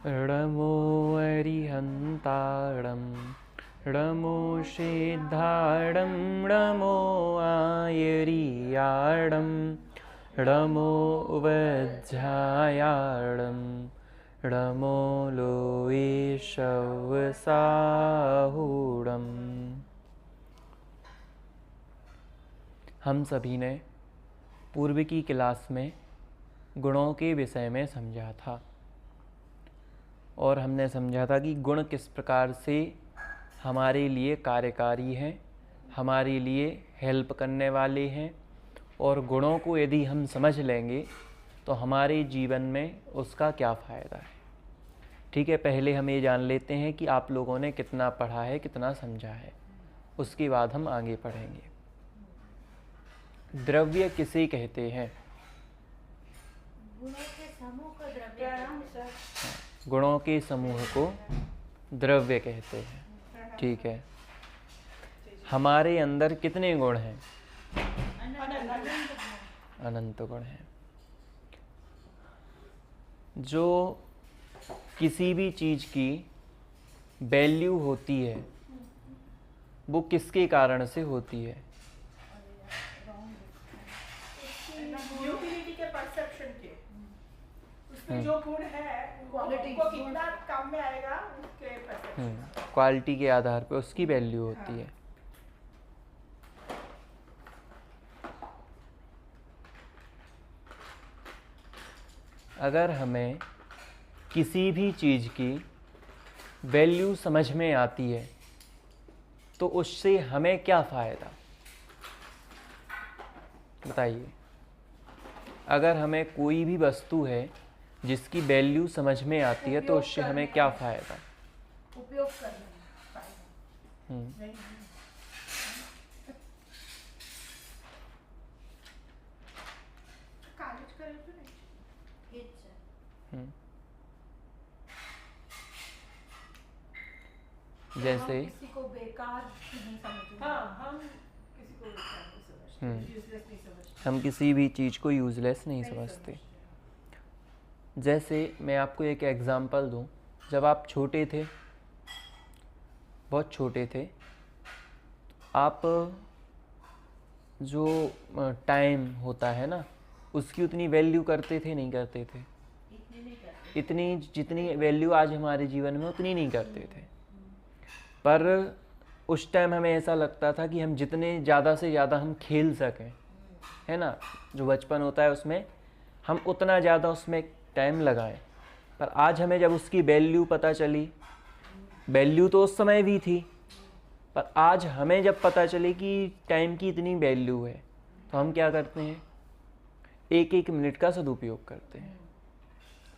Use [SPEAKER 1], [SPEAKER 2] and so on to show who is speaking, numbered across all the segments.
[SPEAKER 1] णमो अरिहन्ताणं णमो सिद्धाणं णमो आयरियाणं णमो वज्रायाणं णमो लोएशवसाहूणम्। हम सभी ने पूर्व की क्लास में गुणों के विषय में समझा था और हमने समझा था कि गुण किस प्रकार से हमारे लिए कार्यकारी हैं, हमारे लिए हेल्प करने वाले हैं और गुणों को यदि हम समझ लेंगे तो हमारे जीवन में उसका क्या फ़ायदा है। ठीक है, पहले हम ये जान लेते हैं कि आप लोगों ने कितना पढ़ा है, कितना समझा है, उसके बाद हम आगे पढ़ेंगे। द्रव्य किसे कहते हैं?
[SPEAKER 2] गुणों के समूह को द्रव्य।
[SPEAKER 1] गुणों के समूह को द्रव्य कहते हैं। ठीक है, हमारे अंदर कितने गुण हैं? अनंत गुण हैं। जो किसी भी चीज़ की वैल्यू होती है वो किसके कारण से होती है?
[SPEAKER 3] यूटिलिटी के परसेप्शन के, उसमें जो गुण है क्वालिटी को कितना काम में आएगा उसके परसेप्शन।
[SPEAKER 1] क्वालिटी के आधार पर उसकी वैल्यू होती है। अगर हमें किसी भी चीज़ की वैल्यू समझ में आती है तो उससे हमें क्या फ़ायदा? बताइए। अगर हमें कोई भी वस्तु है जिसकी वैल्यू समझ में आती है तो उससे हमें क्या फ़ायदा?
[SPEAKER 3] उपयोग करने में। कॉलेज करे तो नहीं।
[SPEAKER 1] जैसे
[SPEAKER 3] किसी को बेकार नहीं समझते। हाँ, हम किसी को बेकार नहीं समझते, यूजलेस नहीं समझते।
[SPEAKER 1] हम किसी भी चीज़ को यूज़लेस नहीं समझते। जैसे मैं आपको एक एग्ज़ाम्पल दूं, जब आप छोटे थे, बहुत छोटे थे, आप जो टाइम होता है ना उसकी उतनी वैल्यू करते थे नहीं करते थे? इतनी जितनी वैल्यू आज हमारे जीवन में उतनी नहीं करते थे। पर उस टाइम हमें ऐसा लगता था कि हम जितने ज़्यादा से ज़्यादा हम खेल सकें, है ना, जो बचपन होता है उसमें हम उतना ज़्यादा उसमें टाइम लगाएं। पर आज हमें जब उसकी वैल्यू पता चली, वैल्यू तो उस समय भी थी, पर आज हमें जब पता चले कि टाइम की इतनी वैल्यू है तो हम क्या करते हैं? एक एक मिनट का सदुपयोग करते हैं।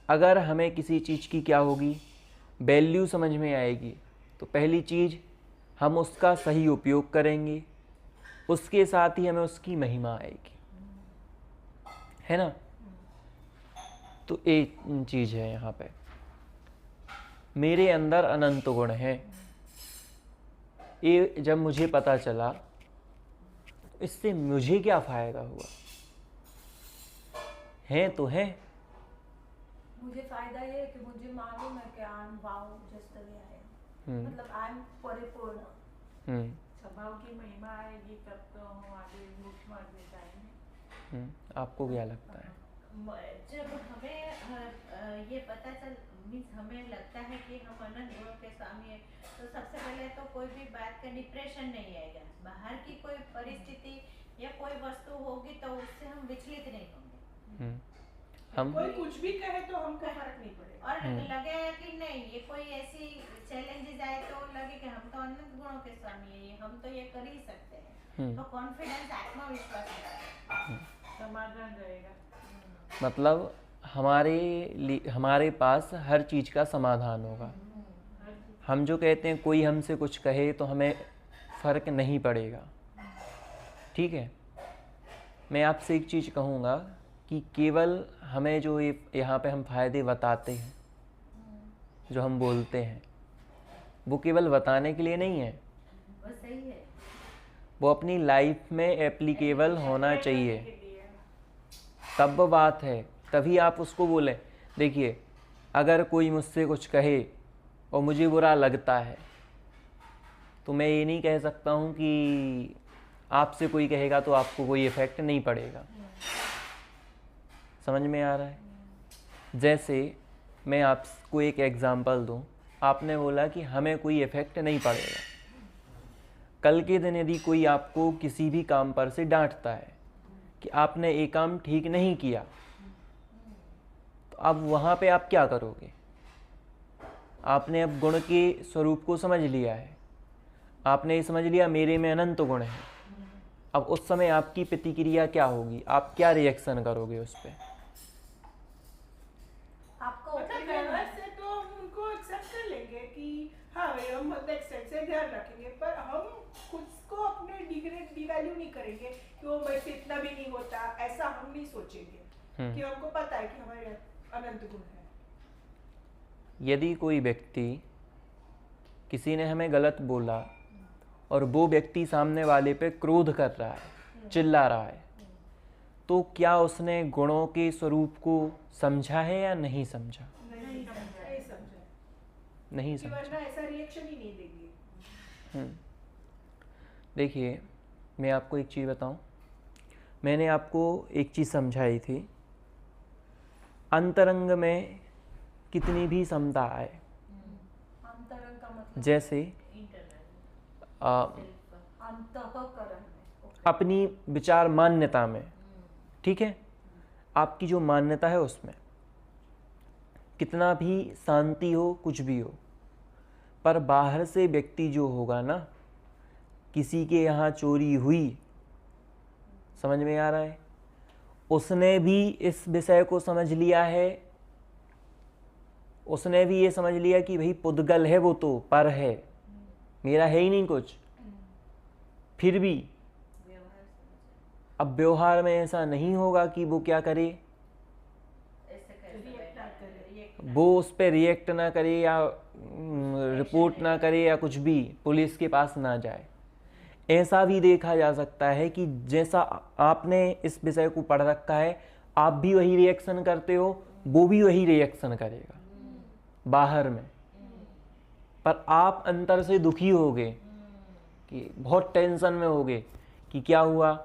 [SPEAKER 1] अगर हमें किसी चीज़ की क्या होगी वैल्यू समझ में आएगी तो पहली चीज़ हम उसका सही उपयोग करेंगे, उसके साथ ही हमें उसकी महिमा आएगी, है ना। तो एक चीज़ है यहाँ पे, मेरे अंदर अनंत गुण हैं। ये जब मुझे पता चला इससे मुझे क्या फ़ायदा हुआ? हैं तो हैं।
[SPEAKER 3] मुझे फायदा ये है कि मुझे मालूम है कि I am wow just the way I am, मतलब आई एम परिपूर्ण। स्वभाव की महिमा आएगी तब तो हम आगे मुख्य मार्ग में जाएंगे।
[SPEAKER 1] आपको क्या लगता है?
[SPEAKER 2] जब हमें ये पता चल मीन्स हमें लगता है कि हम अनंत गुणों के स्वामी हैं तो सबसे पहले तो कोई भी बात का डिप्रेशन नहीं आएगा। बाहर की कोई परिस्थिति या कोई वस्तु होगी तो उससे हम विचलित नहीं होंगे।
[SPEAKER 1] हम
[SPEAKER 3] कोई कुछ भी कहे तो हमको फर्क नहीं पड़ेगा
[SPEAKER 2] और लगेगा कि नहीं ये कोई ऐसी चैलेंजेस आए तो लगे कि हम तो अनंत गुणों के स्वामी हैं, हम तो ये कर ही सकते हैं। तो कॉन्फिडेंस, आत्मविश्वास रहेगा,
[SPEAKER 3] समाधान रहेगा।
[SPEAKER 1] मतलब हमारे पास हर चीज़ का समाधान होगा। हम जो कहते हैं कोई हमसे कुछ कहे तो हमें फ़र्क नहीं पड़ेगा। ठीक है, मैं आपसे एक चीज़ कहूँगा कि केवल हमें जो ये यहाँ पे हम फ़ायदे बताते हैं, जो हम बोलते हैं, वो केवल बताने के लिए नहीं है,
[SPEAKER 2] वो सही है,
[SPEAKER 1] वो अपनी लाइफ में एप्लीकेबल होना चाहिए, तब बात है, तभी आप उसको बोलें। देखिए, अगर कोई मुझसे कुछ कहे और मुझे बुरा लगता है तो मैं ये नहीं कह सकता हूँ कि आपसे कोई कहेगा तो आपको कोई इफ़ेक्ट नहीं पड़ेगा। समझ में आ रहा है? जैसे मैं आपको एक एग्ज़ाम्पल दूँ, आपने बोला कि हमें कोई इफ़ेक्ट नहीं पड़ेगा। कल के दिन यदि कोई आपको किसी भी काम पर से डांटता है कि आपने ये काम ठीक नहीं किया, तो अब वहाँ पे आप क्या करोगे? आपने अब गुण के स्वरूप को समझ लिया है, आपने ये समझ लिया मेरे में अनंत गुण है। अब उस समय आपकी प्रतिक्रिया क्या होगी? आप क्या रिएक्शन करोगे उस पर?
[SPEAKER 3] आपका ओपिनियन
[SPEAKER 4] वैसे तो हम उनको एक्सेप्ट कर लेंगे कि हाँ भाई हम एक्सेप्ट से ध्यान रखेंगे, पर हम खुद को अपने डिवैल्यू नहीं करेंगे कि वो मेरे से इतना भी नहीं होता, ऐसा हम नहीं सोचेंगे कि हमको पता है कि हमारे अनंत गुण है।
[SPEAKER 1] यदि कोई व्यक्ति, किसी ने हमें गलत बोला और वो व्यक्ति सामने वाले पे क्रोध कर रहा है, चिल्ला रहा है, तो क्या उसने गुणों के स्वरूप को समझा है या नहीं समझा? नहीं समझा।
[SPEAKER 4] वरना ऐसा रिएक्शन ही नहीं देंगे।
[SPEAKER 1] देखिए, मैं आपको एक चीज़ बताऊं, मैंने आपको एक चीज़ समझाई थी, अंतरंग में कितनी भी समता आए,
[SPEAKER 3] अंतरंग का मतलब
[SPEAKER 1] जैसे
[SPEAKER 3] अंतःकरण में,
[SPEAKER 1] अपनी विचार मान्यता में, ठीक है, आपकी जो मान्यता है उसमें कितना भी शांति हो, कुछ भी हो, पर बाहर से व्यक्ति जो होगा ना, किसी के यहाँ चोरी हुई, समझ में आ रहा है, उसने भी इस विषय को समझ लिया है, उसने भी ये समझ लिया कि भाई पुद्गल है वो, तो पर है, मेरा है ही नहीं कुछ, फिर भी अब व्यवहार में ऐसा नहीं होगा कि वो क्या करे, वो उस पर रिएक्ट ना करे या रिपोर्ट ना करे या कुछ भी, पुलिस के पास ना जाए। ऐसा भी देखा जा सकता है कि जैसा आपने इस विषय को पढ़ रखा है, आप भी वही रिएक्शन करते हो, वो भी वही रिएक्शन करेगा बाहर में, पर आप अंतर से दुखी होगे कि बहुत टेंशन में होगे कि क्या हुआ,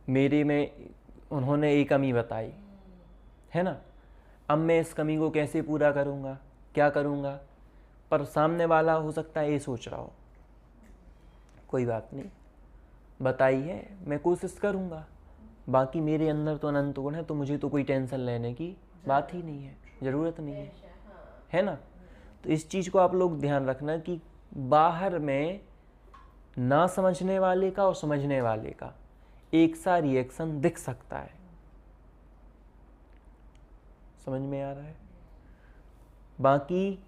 [SPEAKER 1] मेरे में उन्होंने एक कमी बताई है ना, अब मैं इस कमी को कैसे पूरा करूँगा, क्या करूँगा, पर सामने वाला हो सकता है ये सोच रहा हो, कोई बात नहीं, बताई है, मैं कोशिश करूँगा, बाकी मेरे अंदर तो अनंत गुण है, तो मुझे तो कोई टेंशन लेने की बात ही नहीं है, ज़रूरत नहीं है ना। तो इस चीज़ को आप लोग ध्यान रखना कि बाहर में ना समझने वाले का और समझने वाले का एक सा रिएक्शन दिख सकता है। समझ में आ रहा है? बाकी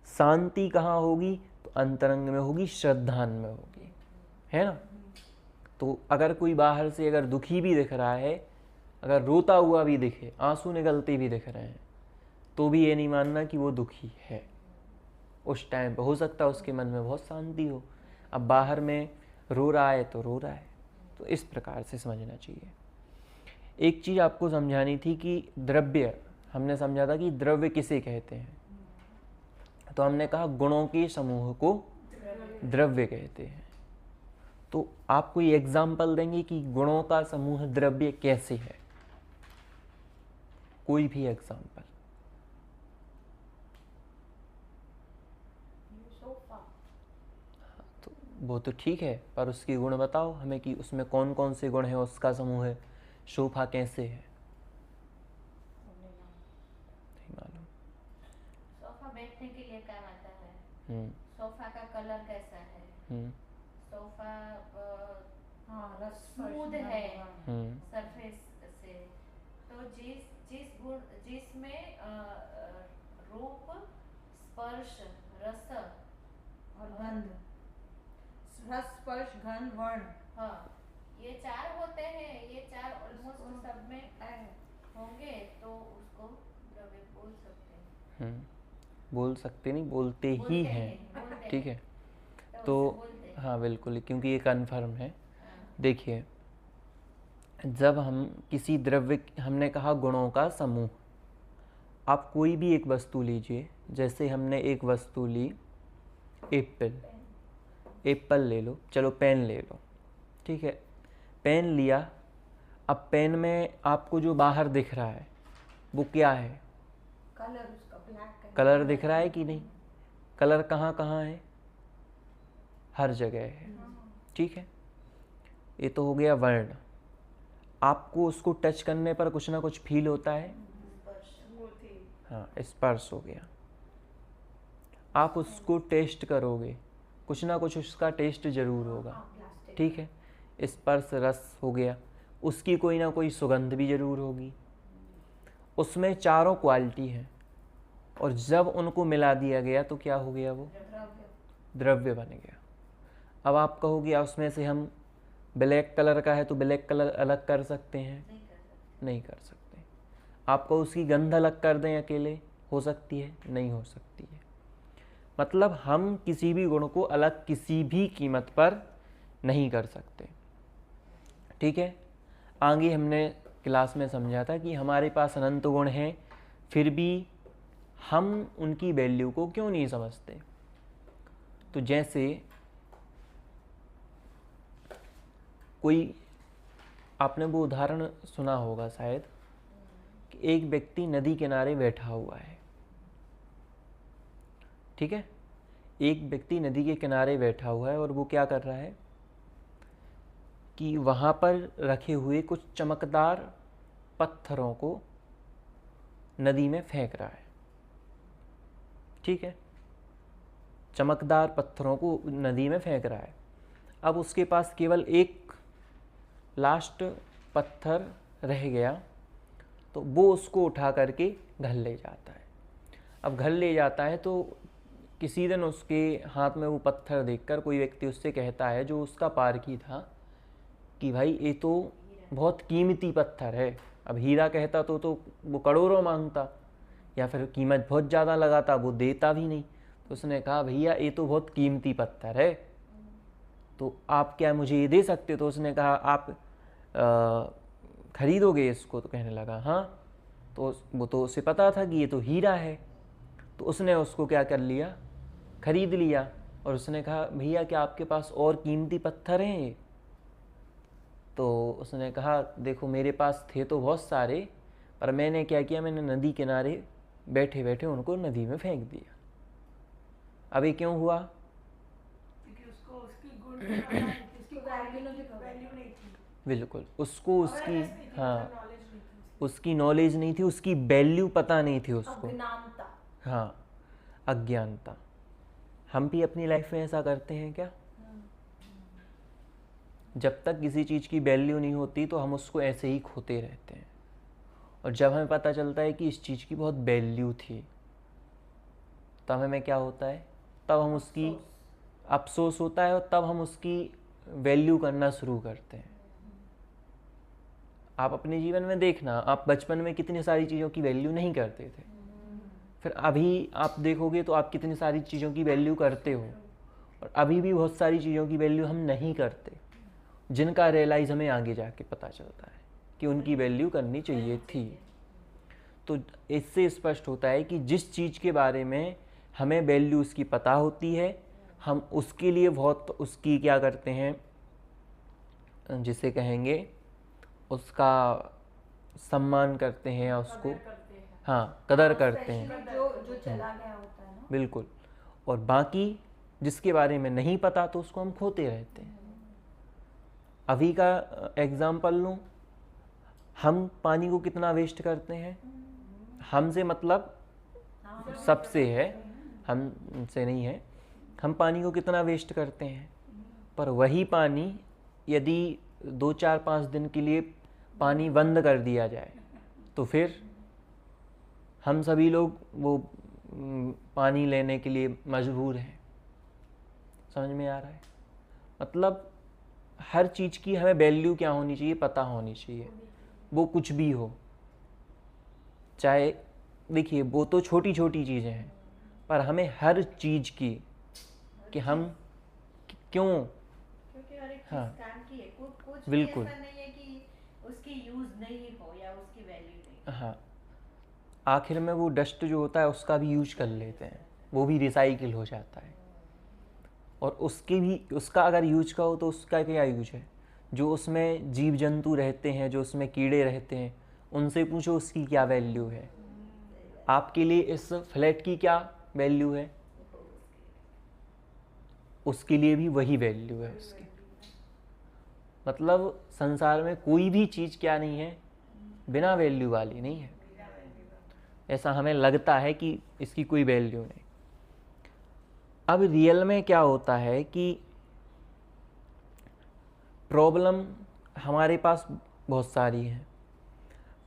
[SPEAKER 1] शांति कहाँ होगी? तो अंतरंग में होगी, श्रद्धान में होगी, है ना। तो अगर कोई बाहर से अगर दुखी भी दिख रहा है, अगर रोता हुआ भी दिखे, आंसू निकलते भी दिख रहे हैं, तो भी ये नहीं मानना कि वो दुखी है। उस टाइम पे हो सकता है उसके मन में बहुत शांति हो, अब बाहर में रो रहा है तो रो रहा है। तो इस प्रकार से समझना चाहिए। एक चीज़ आपको समझानी थी कि द्रव्य, हमने समझा था कि द्रव्य किसे कहते हैं, तो हमने कहा गुणों के समूह को द्रव्य कहते हैं। तो आप कोई एग्जाम्पल देंगे कि गुणों का समूह द्रव्य कैसे है? कोई भी एग्जाम्पल। तो वो तो ठीक है, पर उसके गुण बताओ हमें कि उसमें कौन कौन से गुण हैं, उसका समूह है। सोफा कैसे है? नहीं मालूम।
[SPEAKER 2] सोफा बैठने के लिए काम आता है। सोफा का कलर कैसा है? सोफा स्मूथ है सरफेस से, तो जिसमें रूप, स्पर्श, रस
[SPEAKER 3] और गंध, रस, स्पर्श, गंध, वर्ण,
[SPEAKER 2] हाँ, ये चार होते हैं, ये चार ऑलमोस्ट सब में होंगे, तो उसको द्रव्य बोल सकते हैं।
[SPEAKER 1] बोल सकते नहीं, बोलते ही हैं, ठीक है। तो हाँ बिल्कुल, क्योंकि ये कन्फर्म है। देखिए, जब हम किसी द्रव्य, हमने कहा गुणों का समूह, आप कोई भी एक वस्तु लीजिए, जैसे हमने एक वस्तु ली एप्पल ले लो, चलो पेन ले लो, ठीक है, पेन लिया। अब पेन में आपको जो बाहर दिख रहा है वो क्या है?
[SPEAKER 3] कलर, उसका ब्लैक
[SPEAKER 1] कलर दिख रहा है कि नहीं? कलर कहाँ कहाँ है? हर जगह है, ठीक है। ये तो हो गया वर्ण। आपको उसको टच करने पर कुछ ना कुछ फील होता है, हाँ, स्पर्श हो गया। आप उसको टेस्ट करोगे, कुछ ना कुछ उसका टेस्ट जरूर होगा, ठीक है। स्पर्श रस हो गया, उसकी कोई ना कोई सुगंध भी जरूर होगी। उसमें चारों क्वालिटी हैं, और जब उनको मिला दिया गया तो क्या हो गया? वो द्रव्य बन गया। अब आप कहोगे उसमें से हम ब्लैक कलर का है तो ब्लैक कलर अलग कर सकते हैं? नहीं कर सकते। आपको उसकी गंध अलग कर दें अकेले, हो सकती है? नहीं हो सकती है। मतलब हम किसी भी गुण को अलग किसी भी कीमत पर नहीं कर सकते, ठीक है। आगे हमने क्लास में समझा था कि हमारे पास अनंत गुण हैं, फिर भी हम उनकी वैल्यू को क्यों नहीं समझते। तो जैसे कोई, आपने वो उदाहरण सुना होगा शायद, कि एक व्यक्ति नदी किनारे बैठा हुआ है, ठीक है। एक व्यक्ति नदी के किनारे बैठा हुआ है और वो क्या कर रहा है कि वहाँ पर रखे हुए कुछ चमकदार पत्थरों को नदी में फेंक रहा है, ठीक है। चमकदार पत्थरों को नदी में फेंक रहा है। अब उसके पास केवल एक लास्ट पत्थर रह गया, तो वो उसको उठा करके घर ले जाता है। अब घर ले जाता है तो किसी दिन उसके हाथ में वो पत्थर देखकर कोई व्यक्ति उससे कहता है, जो उसका पारखी था, कि भाई ये तो बहुत कीमती पत्थर है। अब हीरा कहता तो वो करोड़ों मांगता, या फिर कीमत बहुत ज़्यादा लगाता, वो देता भी नहीं। तो उसने कहा, भैया ये तो बहुत कीमती पत्थर है, तो आप क्या मुझे ये दे सकते? तो उसने कहा, आप खरीदोगे इसको? तो कहने लगा हाँ। तो वो तो उसे पता था कि ये तो हीरा है, तो उसने उसको क्या कर लिया, खरीद लिया। और उसने कहा, भैया क्या आपके पास और कीमती पत्थर हैं? तो उसने कहा, देखो मेरे पास थे तो बहुत सारे, पर मैंने क्या किया, मैंने नदी किनारे बैठे बैठे उनको नदी में फेंक दिया। अब ये क्यों हुआ?
[SPEAKER 4] क्योंकि उसको उसकी गुण की पता नहीं थी, उसकी वैल्यू नहीं थी।
[SPEAKER 1] बिल्कुल, उसको उसकी,
[SPEAKER 4] Awareness नहीं थी,
[SPEAKER 1] हाँ,
[SPEAKER 4] knowledge नहीं थी।
[SPEAKER 1] उसकी नॉलेज नहीं थी, उसकी वैल्यू पता नहीं थी उसको,
[SPEAKER 3] अज्ञानता।
[SPEAKER 1] हाँ, अज्ञानता। हम भी अपनी लाइफ में ऐसा करते हैं क्या? जब तक किसी चीज़ की वैल्यू नहीं होती तो हम उसको ऐसे ही खोते रहते हैं, और जब हमें पता चलता है कि इस चीज़ की बहुत वैल्यू थी, तब हमें क्या होता है, तब हम उसकी अफसोस होता है, और तब हम उसकी वैल्यू करना शुरू करते हैं। आप अपने जीवन में देखना, आप बचपन में कितनी सारी चीज़ों की वैल्यू नहीं करते थे, फिर अभी आप देखोगे तो आप कितनी सारी चीज़ों की वैल्यू करते हो, और अभी भी बहुत सारी चीज़ों की वैल्यू हम नहीं करते, जिनका रियलाइज़ हमें आगे जाके पता चलता है कि उनकी वैल्यू करनी चाहिए थी। तो इससे स्पष्ट होता है कि जिस चीज़ के बारे में हमें वैल्यू उसकी पता होती है, हम उसके लिए बहुत उसकी क्या करते हैं, जिसे कहेंगे उसका सम्मान करते हैं, या उसको, हाँ, कदर करते हैं,
[SPEAKER 3] जो चला गया होता है ना।
[SPEAKER 1] बिल्कुल। और बाकी जिसके बारे में नहीं पता तो उसको हम खोते रहते हैं। अभी का एग्जाम्पल लूँ, हम पानी को कितना वेस्ट करते हैं, हमसे मतलब सबसे है, हमसे नहीं है, हम पानी को कितना वेस्ट करते हैं। पर वही पानी यदि 2-4-5 दिन के लिए पानी बंद कर दिया जाए, तो फिर हम सभी लोग वो पानी लेने के लिए मजबूर हैं। समझ में आ रहा है? मतलब हर चीज़ की हमें वैल्यू क्या होनी चाहिए, पता होनी चाहिए, वो कुछ भी हो। चाहे देखिए, वो तो छोटी छोटी चीज़ें हैं, पर हमें हर चीज़ की कि हम क्यों,
[SPEAKER 2] क्योंकि हर एक
[SPEAKER 1] हाँ,
[SPEAKER 2] चीज काम की है, कुछ
[SPEAKER 1] बिल्कुल।
[SPEAKER 2] भी ऐसा नहीं है कि उसकी यूज नहीं हो या उसकी वैल्यू नहीं।
[SPEAKER 1] हाँ, आखिर में वो डस्ट जो होता है उसका भी यूज कर लेते हैं, वो भी रिसाइकिल हो जाता है। और उसका अगर यूज का हो तो उसका क्या यूज है? जो उसमें जीव जंतु रहते हैं, जो उसमें कीड़े रहते हैं, उनसे पूछो उसकी क्या वैल्यू है। आपके लिए इस फ्लैट की क्या वैल्यू है? उसके लिए भी वही वैल्यू है उसकी। मतलब संसार में कोई भी चीज़ क्या नहीं है, बिना वैल्यू वाली नहीं है। ऐसा हमें लगता है कि इसकी कोई वैल्यू नहीं। अब रियल में क्या होता है कि प्रॉब्लम हमारे पास बहुत सारी है,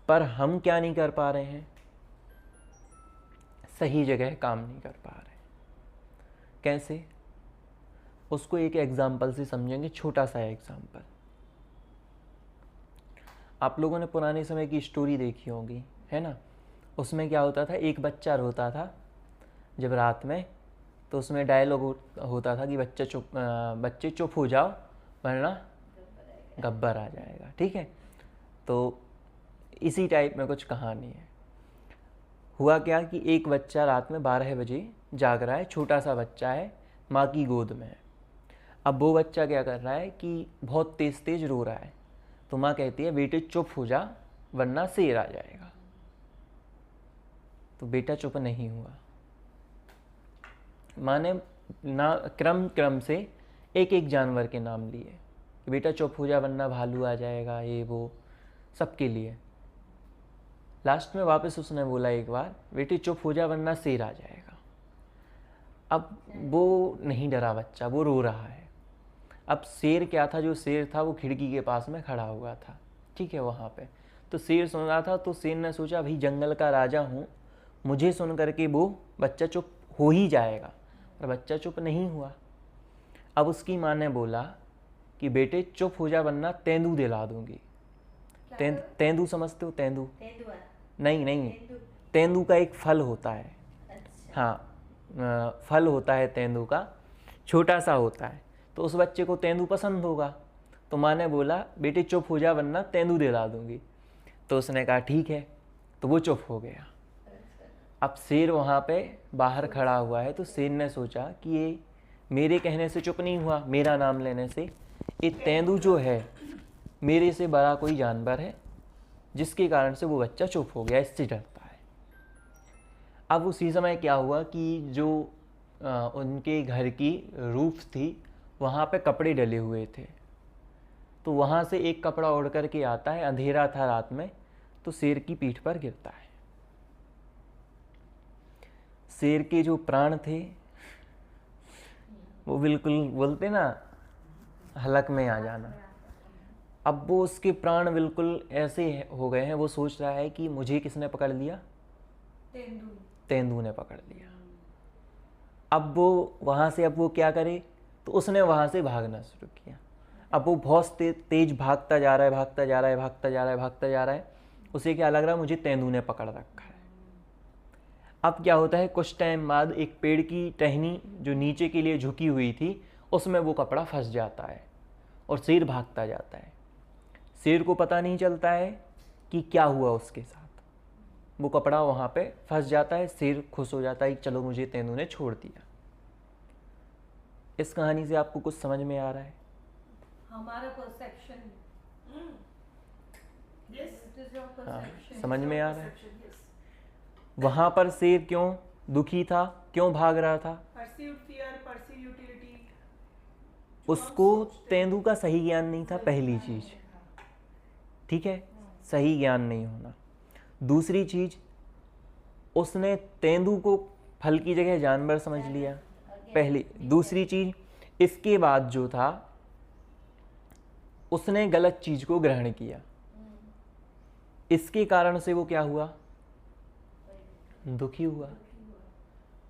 [SPEAKER 1] पर हम क्या नहीं कर पा रहे हैं, सही जगह काम नहीं कर पा रहे। कैसे? उसको एक एग्जाम्पल से समझेंगे, छोटा सा एग्जाम्पल। आप लोगों ने पुराने समय की स्टोरी देखी होगी, है ना? उसमें क्या होता था, एक बच्चा रोता था जब रात में, तो उसमें डायलॉग होता था कि बच्चे चुप हो जाओ वरना गब्बर आ जाएगा। ठीक है, तो इसी टाइप में कुछ कहानी है। हुआ क्या कि एक बच्चा रात में 12 बजे जाग रहा है, छोटा सा बच्चा है, माँ की गोद में है। अब वो बच्चा क्या कर रहा है कि बहुत तेज़ तेज़ रो रहा है, तो माँ कहती है बेटे चुप हो जा वरना शेर आ जाएगा। तो बेटा चुप नहीं हुआ। माँ ने ना क्रम से एक एक जानवर के नाम लिए कि बेटा चुप हो जा वरना भालू आ जाएगा, ये वो सबके लिए। लास्ट में वापस उसने बोला एक बार, बेटे चुप हो जा वरना शेर आ जाएगा। अब वो नहीं डरा बच्चा, वो रो रहा है। अब शेर क्या था, जो शेर था वो खिड़की के पास में खड़ा हुआ था। ठीक है, वहाँ पे तो शेर सुन रहा था। तो शेर ने सोचा भाई जंगल का राजा हूँ, मुझे सुन करके वो बच्चा चुप हो ही जाएगा, पर बच्चा चुप नहीं हुआ। अब उसकी माँ ने बोला कि बेटे चुप हो जा वरना तेंदू दिला दूंगी। तेंदू समझते हो? तेंदू नहीं, तेंदू का एक फल होता है। हाँ, फल होता है तेंदू का, छोटा सा होता है। तो उस बच्चे को तेंदू पसंद होगा, तो माँ ने बोला बेटे चुप हो जा वरना तेंदू दिला दूंगी। तो उसने कहा ठीक है, तो वो चुप हो गया। अब शेर वहाँ पे बाहर खड़ा हुआ है, तो शेर ने सोचा कि ये मेरे कहने से चुप नहीं हुआ, मेरा नाम लेने से। ये तेंदू जो है मेरे से बड़ा कोई जानवर है, जिसके कारण से वो बच्चा चुप हो गया, इससे डरता है। अब उसी समय क्या हुआ कि जो उनके घर की रूफ थी, वहाँ पे कपड़े डले हुए थे। तो वहाँ से एक कपड़ा उड़ करके आता है, अंधेरा था रात में, तो शेर की पीठ पर गिरता है। शेर के जो प्राण थे वो बिल्कुल बोलते ना हलक में आ जाना। अब वो उसके प्राण बिल्कुल ऐसे हो गए हैं, वो सोच रहा है कि मुझे किसने पकड़ लिया? तेंदू ने पकड़ लिया। अब वो वहाँ से, अब वो क्या करे? तो उसने वहाँ से भागना शुरू किया। अब वो बहुत तेज भागता जा रहा है। उसे क्या लग रहा है, मुझे तेंदू ने पकड़ रखा है। अब क्या होता है, कुछ टाइम बाद एक पेड़ की टहनी जो नीचे के लिए झुकी हुई थी, उसमें वो कपड़ा फंस जाता है और शेर भागता जाता है। शेर को पता नहीं चलता है कि क्या हुआ उसके साथ। वो कपड़ा वहाँ पे फंस जाता है। शेर खुश हो जाता है कि चलो मुझे तेंदू ने छोड़ दिया। इस कहानी से आपको कुछ समझ में आ रहा है?
[SPEAKER 3] हमारा परसेप्शन,
[SPEAKER 1] हाँ, समझ में आ रहा है। वहाँ पर शेर क्यों दुखी था, क्यों भाग रहा था? उसको तेंदू का सही ज्ञान नहीं था, पहली चीज। ठीक है, सही ज्ञान नहीं होना। दूसरी चीज, उसने तेंदू को फल की जगह जानवर समझ लिया, पहली। दूसरी चीज, इसके बाद जो था उसने गलत चीज को ग्रहण किया। इसके कारण से वो क्या हुआ? दुखी हुआ।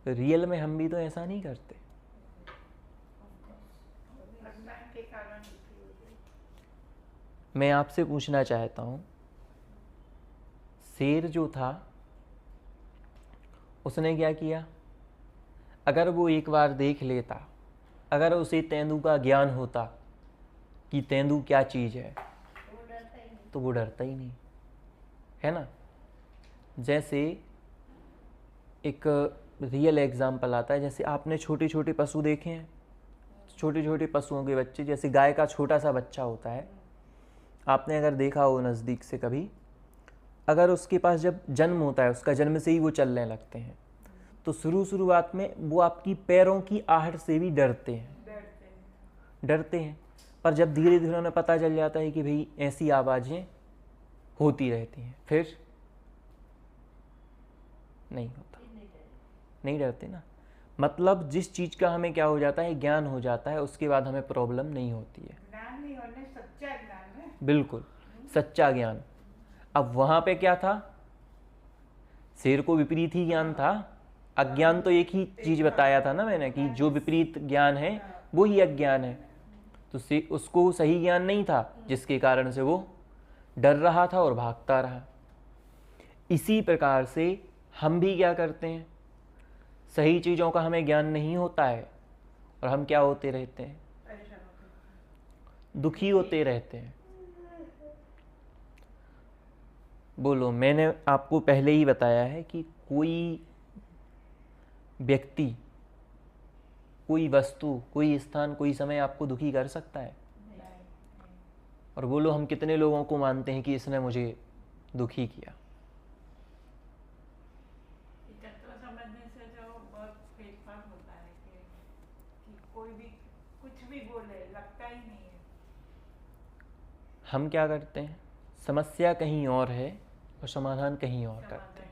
[SPEAKER 1] रियल में हम भी तो ऐसा नहीं करते। मैं आपसे पूछना चाहता हूं, शेर जो था उसने क्या किया? अगर वो एक बार देख लेता, अगर उसे तेंदू का ज्ञान होता कि तेंदू क्या चीज़ है, तो वो डरता ही नहीं, है ना? जैसे एक रियल एग्जाम्पल आता है। जैसे आपने छोटे छोटे पशु देखे हैं, छोटे छोटे पशुओं के बच्चे, जैसे गाय का छोटा सा बच्चा होता है, आपने अगर देखा हो नज़दीक से कभी, अगर उसके पास जब जन्म होता है, उसका जन्म से ही वो चलने लगते हैं, तो शुरुआत में वो आपकी पैरों की आहट से भी डरते हैं। पर जब धीरे धीरे उन्हें पता चल जाता है कि भाई ऐसी आवाज़ें होती रहती हैं, फिर नहीं होता, नहीं डरते ना। मतलब जिस चीज़ का हमें क्या हो जाता है, ज्ञान हो जाता है, उसके बाद हमें प्रॉब्लम नहीं होती है।
[SPEAKER 4] ज्ञान नहीं होने सच्चा ज्ञान है।
[SPEAKER 1] बिल्कुल सच्चा ज्ञान। अब वहाँ पे क्या था, शेर को विपरीत ही ज्ञान था। अज्ञान तो एक ही चीज़ बताया था ना मैंने, कि जो विपरीत ज्ञान है वो ही अज्ञान है। तो उसको सही ज्ञान नहीं था, जिसके कारण से वो डर रहा था और भागता रहा। इसी प्रकार से हम भी क्या करते हैं, सही चीज़ों का हमें ज्ञान नहीं होता है और हम क्या होते रहते हैं, दुखी होते रहते हैं। बोलो, मैंने आपको पहले ही बताया है कि कोई व्यक्ति, कोई वस्तु, कोई स्थान, कोई समय आपको दुखी कर सकता है? और बोलो, हम कितने लोगों को मानते हैं कि इसने मुझे दुखी किया?
[SPEAKER 3] समझने से जो बहुत फेरफार होता है कि कोई भी कुछ भी बोले, लगता ही नहीं है।
[SPEAKER 1] हम क्या करते हैं, समस्या कहीं और है और समाधान कहीं और करते हैं।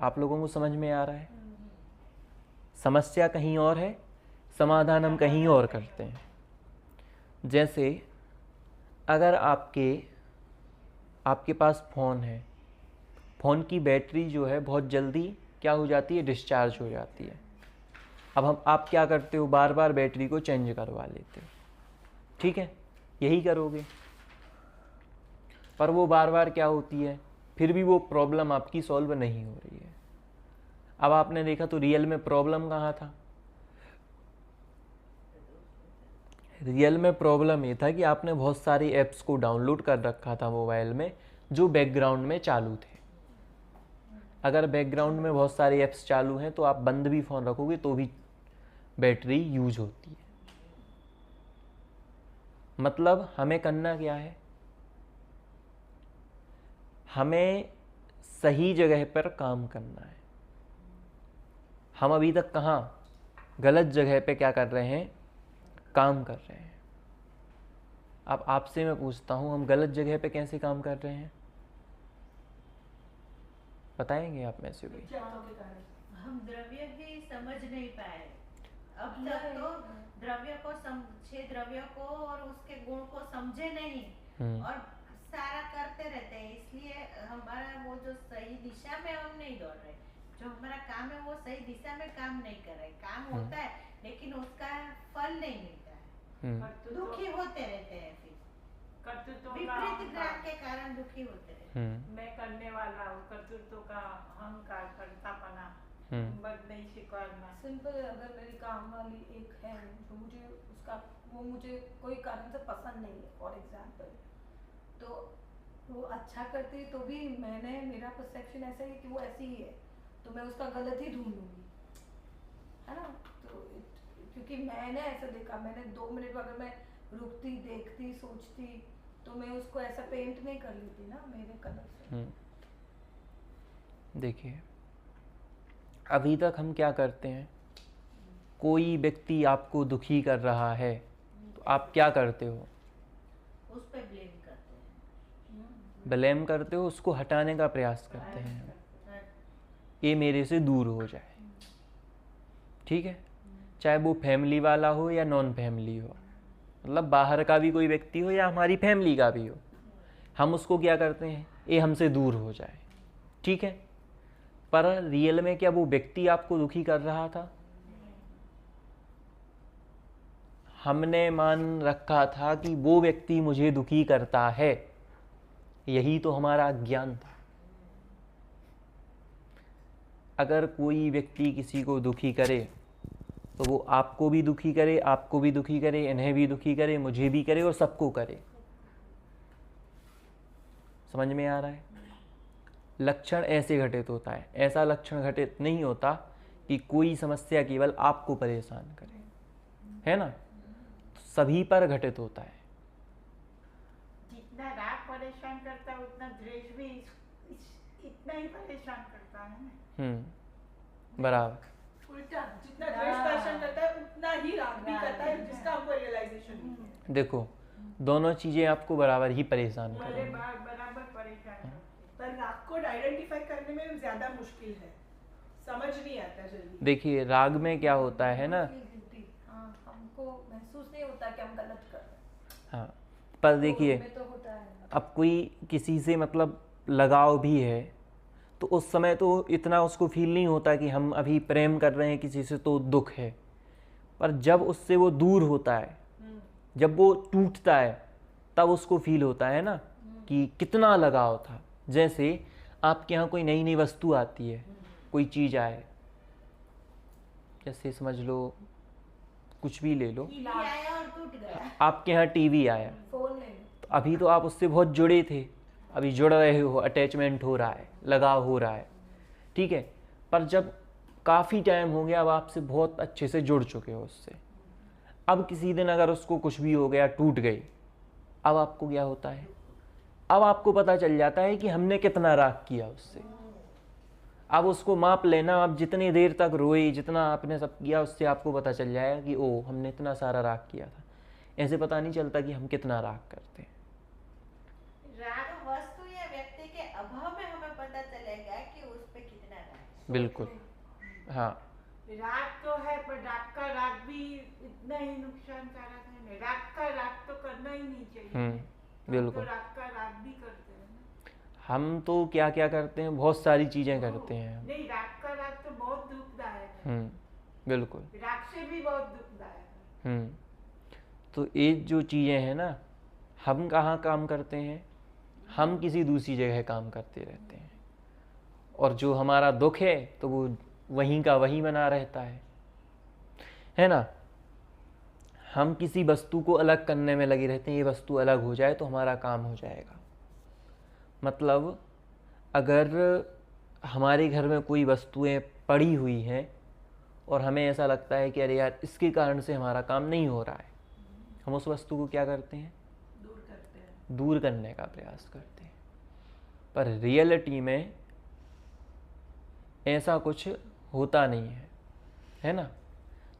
[SPEAKER 1] आप लोगों को समझ में आ रहा है? समस्या कहीं और है, समाधान हम कहीं और करते हैं। जैसे अगर आपके पास फ़ोन है, फ़ोन की बैटरी जो है बहुत जल्दी क्या हो जाती है, डिस्चार्ज हो जाती है। अब आप क्या करते हो, बार बार बैटरी को चेंज करवा लेते हो, ठीक है, यही करोगे। पर वो बार बार क्या होती है, फिर भी वो प्रॉब्लम आपकी सॉल्व नहीं हो रही है। अब आपने देखा तो रियल में प्रॉब्लम कहाँ था? रियल में प्रॉब्लम ये था कि आपने बहुत सारी ऐप्स को डाउनलोड कर रखा था मोबाइल में, जो बैकग्राउंड में चालू थे। अगर बैकग्राउंड में बहुत सारी ऐप्स चालू हैं तो आप बंद भी फ़ोन रखोगे तो भी बैटरी यूज होती है। मतलब हमें करना क्या है, हमें सही जगह पर काम करना है। हम अभी तक कहाँ, गलत जगह पे क्या कर रहे हैं, काम कर रहे हैं। अब आपसे मैं पूछता हूँ, हम गलत जगह पे कैसे काम कर रहे हैं, बताएंगे आप में से कोई?
[SPEAKER 2] हम द्रव्य ही समझ नहीं पाए अब तक, तो द्रव्य को 6 द्रव्यों को और उसके गुण को समझे नहीं और सारा करते रहते हैं। इसलिए हमारा वो जो सही दिशा में हम नहीं दौड़ रहे, जो हमारा काम है वो सही दिशा में काम नहीं कर रहे। काम होता है लेकिन उसका फल नहीं मिलता है, दुखी होते रहते हैं। फिर विपरीत ज्ञान के कारण दुखी होते रहते हैं।
[SPEAKER 3] मैं करने वाला हूँ, कर्तृत्व का अहंकार, करतापना, बस नहीं स्वीकारना।
[SPEAKER 5] सिंपल है, अगर मेरी काम वाली एक है जो मुझे उसका, वो मुझे कोई कारण से पसंद नहीं है फॉर एग्जाम्पल, तो वो अच्छा करती है तो भी मेरा परसेप्शन ऐसा है कि वो ऐसी ही है, तो मैं उसका गलत ही ढूंढूंगी, है ना। तो क्योंकि मैंने ऐसा देखा, मैंने 2 मिनट अगर मैं रुकती, देखती, सोचती, तो मैं उसको ऐसा पेंट नहीं कर लेती ना मेरे कलर से।
[SPEAKER 1] देखिए, अभी तक हम क्या करते हैं, कोई व्यक्ति आपको दुखी कर रहा है तो आप क्या करते हो,
[SPEAKER 2] उस पे ब्लेम करते हैं,
[SPEAKER 1] ब्लेम करते हो, उसको हटाने का प्रयास करते हैं, ये मेरे से दूर हो जाए, ठीक है। चाहे वो फैमिली वाला हो या नॉन फैमिली हो, मतलब बाहर का भी कोई व्यक्ति हो या हमारी फैमिली का भी हो, हम उसको क्या करते हैं, ये हमसे दूर हो जाए, ठीक है। पर रियल में क्या वो व्यक्ति आपको दुखी कर रहा था? हमने मान रखा था कि वो व्यक्ति मुझे दुखी करता है, यही तो हमारा अज्ञान था। अगर कोई व्यक्ति किसी को दुखी करे तो वो आपको भी दुखी करे, आपको भी दुखी करे, इन्हें भी दुखी करे, मुझे भी करे और सबको करे। समझ में आ रहा है? लक्षण ऐसे घटित होता है। ऐसा लक्षण घटित नहीं होता कि कोई समस्या केवल आपको परेशान करे, है ना, सभी पर घटित होता है।
[SPEAKER 4] जितना राग परेशान करता है उतना द्वेष भी इतना ही परेशान करता है ना।
[SPEAKER 1] बराबर।
[SPEAKER 4] उल्टा, जितना द्वेष परेशान करता है उतना ही राग भी करता है, जिसका हमको रियलाइजेशन नहीं है।
[SPEAKER 1] देखो दोनों चीजें आपको बराबर ही परेशान करेंगी।
[SPEAKER 4] बराबर परेशान करते हैं। पर राग को आइडेंटिफाई करने में ज्यादा मुश्किल है, समझ नहीं आता जल्दी।
[SPEAKER 1] देखिए राग में क्या होता है ना,
[SPEAKER 5] हमको महसूस नहीं होता कि हम गलत कर रहे हैं।
[SPEAKER 1] हाँ, पर देखिए
[SPEAKER 5] तो होता है।
[SPEAKER 1] अब कोई किसी से मतलब लगाव भी है तो उस समय तो इतना उसको फील नहीं होता कि हम अभी प्रेम कर रहे हैं किसी से, तो दुख है। पर जब उससे वो दूर होता है, जब वो टूटता है, तब उसको फील होता है ना कि कितना लगाव था। जैसे आपके यहाँ कोई नई नई वस्तु आती है, कोई चीज़ आए, जैसे समझ लो कुछ भी ले लो,
[SPEAKER 2] टीवी आया और टूट गया।
[SPEAKER 1] आपके यहाँ टीवी आया,
[SPEAKER 5] फोन ले लो।
[SPEAKER 1] तो अभी तो आप उससे बहुत जुड़े थे, अभी जुड़ रहे हो, अटैचमेंट हो रहा है, लगाव हो रहा है, ठीक है। पर जब काफ़ी टाइम हो गया, अब आपसे बहुत अच्छे से जुड़ चुके हो उससे, अब किसी दिन अगर उसको कुछ भी हो गया, टूट गई, अब आपको क्या होता है, अब आपको पता चल जाता है कि हमने कितना राग किया उससे। अब उसको माप लेना, अब जितनी देर तक रोए, जितना आपने सब किया, उससे आपको पता चल जाएगा कि ओ हमने इतना सारा राग किया था। ऐसे पता नहीं चलता कि हम कितना राग करते हैं।
[SPEAKER 2] राग वस्तु या व्यक्ति के अभाव में हमें पता चलेगा कि उस पे कितना राग है।
[SPEAKER 1] बिल्कुल, हाँ।
[SPEAKER 4] राग तो है, पर राग का राग भी इतना ही नुकसानकारक है ना। राग का राग तो करना ही नहीं चाहिए।
[SPEAKER 1] बिल्कुल।
[SPEAKER 4] तो राग का राग भी करते हैं ना।
[SPEAKER 1] हम तो क्या क्या करते हैं, बहुत सारी चीज़ें करते हैं।
[SPEAKER 4] नहीं, राग का राग तो बहुत दुखदायक है।
[SPEAKER 1] बिल्कुल।
[SPEAKER 4] राग से भी बहुत दुखदायक है।
[SPEAKER 1] तो ये जो चीज़ें हैं ना, हम कहाँ काम करते हैं, हम किसी दूसरी जगह काम करते रहते हैं, और जो हमारा दुख है तो वो वहीं का वहीं बना रहता है ना। हम किसी वस्तु को अलग करने में लगे रहते हैं, ये वस्तु अलग हो जाए तो हमारा काम हो जाएगा। मतलब अगर हमारे घर में कोई वस्तुएं पड़ी हुई हैं और हमें ऐसा लगता है कि अरे यार इसके कारण से हमारा काम नहीं हो रहा है, हम उस वस्तु को क्या करते हैं, दूर करने का प्रयास करते हैं। पर रियलिटी में ऐसा कुछ होता नहीं है ना।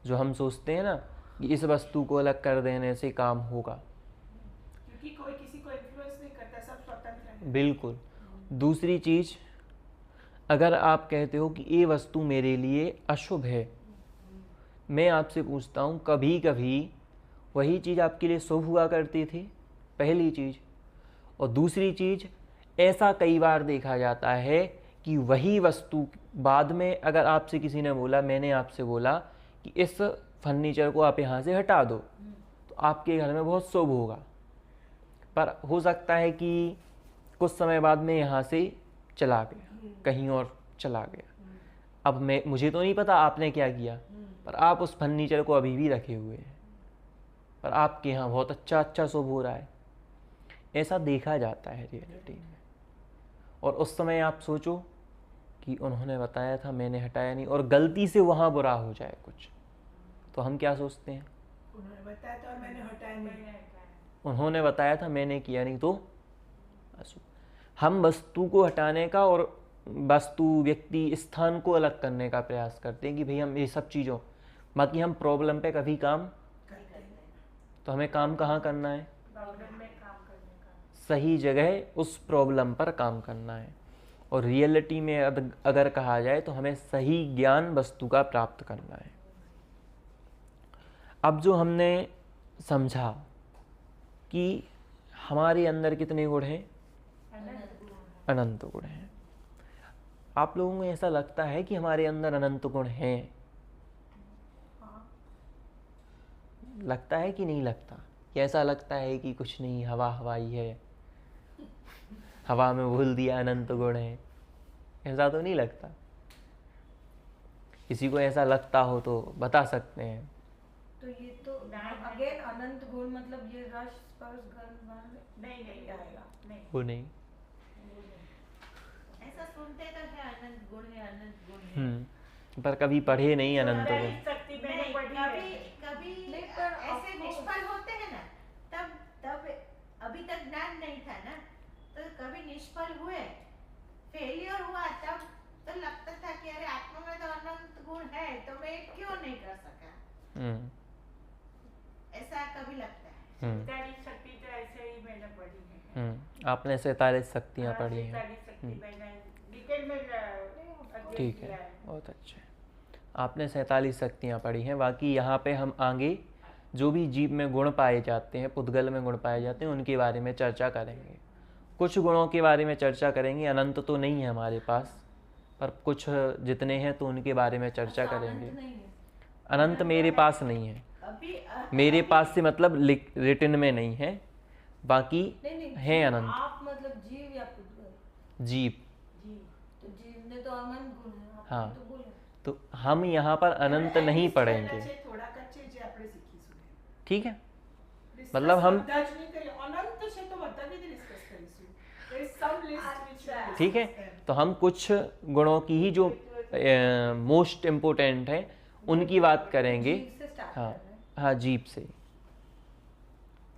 [SPEAKER 1] जो हम सोचते हैं ना कि इस वस्तु को अलग कर देने से काम होगा,
[SPEAKER 4] क्योंकि कोई किसी को इन्फ्लुएंस नहीं करता, सब स्वतंत्र है।
[SPEAKER 1] बिल्कुल। दूसरी चीज़, अगर आप कहते हो कि ये वस्तु मेरे लिए अशुभ है, मैं आपसे पूछता हूँ कभी कभी वही चीज़ आपके लिए शुभ हुआ करती थी, पहली चीज़। और दूसरी चीज़, ऐसा कई बार देखा जाता है कि वही वस्तु बाद में अगर आपसे किसी ने बोला, मैंने आपसे बोला कि इस फर्नीचर को आप यहाँ से हटा दो, तो आपके घर में बहुत शुभ होगा। पर हो सकता है कि कुछ समय बाद में यहाँ से चला गया, कहीं और चला गया। अब मुझे तो नहीं पता आपने क्या किया, पर आप उस फर्नीचर को अभी भी रखे हुए हैं, पर आपके यहाँ बहुत अच्छा शुभ हो रहा है। ऐसा देखा जाता है रियलिटी में। और उस समय आप सोचो कि उन्होंने बताया था, मैंने हटाया नहीं, और गलती से वहाँ बुरा हो जाए कुछ, तो हम क्या सोचते हैं,
[SPEAKER 4] उन्होंने बताया था और मैंने हटाया नहीं।
[SPEAKER 1] उन्होंने बताया था मैंने किया नहीं, तो हम वस्तु को हटाने का और वस्तु, व्यक्ति, स्थान को अलग करने का प्रयास करते हैं कि भाई हम ये सब चीज़ों, बाकी हम प्रॉब्लम पे कभी काम
[SPEAKER 4] करते हैं।
[SPEAKER 1] तो हमें काम कहाँ करना है,
[SPEAKER 4] प्रॉब्लम में काम करने का,
[SPEAKER 1] सही जगह उस प्रॉब्लम पर काम करना है। और रियलिटी में अगर कहा जाए तो हमें सही ज्ञान वस्तु का प्राप्त करना है। अब जो हमने समझा कि हमारे अंदर कितने गुण हैं, अनंत गुण हैं। आप लोगों को ऐसा लगता है कि हमारे अंदर अनंत गुण हैं? लगता है कि नहीं लगता? कि ऐसा लगता है कि कुछ नहीं, हवा हवाई है, हवा में भूल दिया अनंत गुण है, ऐसा तो नहीं लगता? किसी को ऐसा लगता हो तो बता सकते हैं।
[SPEAKER 5] तो ये तो अगेन अनंत गुण मतलब ये रस स्पर्श गंध
[SPEAKER 4] नहीं आएगा, नहीं।
[SPEAKER 1] वो नहीं,
[SPEAKER 2] ऐसा अनंत गुण है, अनंत गुण है।
[SPEAKER 1] पर कभी पढ़े नहीं अनंत
[SPEAKER 4] तो
[SPEAKER 1] गुण।
[SPEAKER 4] शक्ति मैंने
[SPEAKER 2] नहीं,
[SPEAKER 4] पढ़ी
[SPEAKER 2] कभी
[SPEAKER 4] है।
[SPEAKER 2] कभी
[SPEAKER 5] नहीं, पर
[SPEAKER 2] ऐसे
[SPEAKER 5] of
[SPEAKER 2] निष्फल होते हैं ना, तब अभी तक ज्ञान नहीं था ना, तो कभी निष्फल हुए, फेलियर हुआ, तब तो लगता था कि अरे आत्मा में तो अनंत गुण है, तो मैं क्यों नहीं कर सका, ऐसा कभी लगता है।
[SPEAKER 4] 47 शक्ति तो ऐसे ही मैंने पढ़ी है।
[SPEAKER 1] आपने 47 शक्तियाँ पढ़ी हैं।
[SPEAKER 4] 47 शक्ति मैंने डिटेल में अध्ययन
[SPEAKER 1] ठीक
[SPEAKER 4] किया
[SPEAKER 1] है, बहुत अच्छे। आपने 47 शक्तियाँ पढ़ी हैं। बाकी यहाँ पे हम आगे जो भी जीव में गुण पाए जाते हैं, पुद्गल में गुण पाए जाते हैं, उनके बारे में चर्चा करेंगे। कुछ गुणों के बारे में चर्चा करेंगे, अनंत तो नहीं है हमारे पास, पर कुछ जितने हैं तो उनके बारे में चर्चा करेंगे। अनंत मेरे पास नहीं है,
[SPEAKER 2] अभी
[SPEAKER 1] मेरे पास से मतलब रिटन में नहीं है, बाकी है अनंत।
[SPEAKER 5] आप मतलब जीव या पुद्गल?
[SPEAKER 1] जीव।
[SPEAKER 5] तो जीव में तो अनंत गुण है, आपने
[SPEAKER 1] हाँ।
[SPEAKER 5] तो बोला।
[SPEAKER 1] तो हम यहाँ पर अनंत नहीं पढ़ेंगे,
[SPEAKER 4] थोड़ा कच्चे जे આપણે શીખીશું।
[SPEAKER 1] ठीक है। मतलब हम
[SPEAKER 4] બધા જ નહીં કરીએ, અનંત છે તો બધા જ ડિસ્કસ કરીશું। There is some list which we will
[SPEAKER 1] ठीक है,
[SPEAKER 4] discuss.
[SPEAKER 1] तो हम कुछ गुणों की ही जो मोस्ट इम्पोर्टेंट है उनकी बात करेंगे।
[SPEAKER 5] जीव से स्टार्ट
[SPEAKER 1] हाँ
[SPEAKER 5] कर रहे हैं।
[SPEAKER 1] हाँ, जीव से।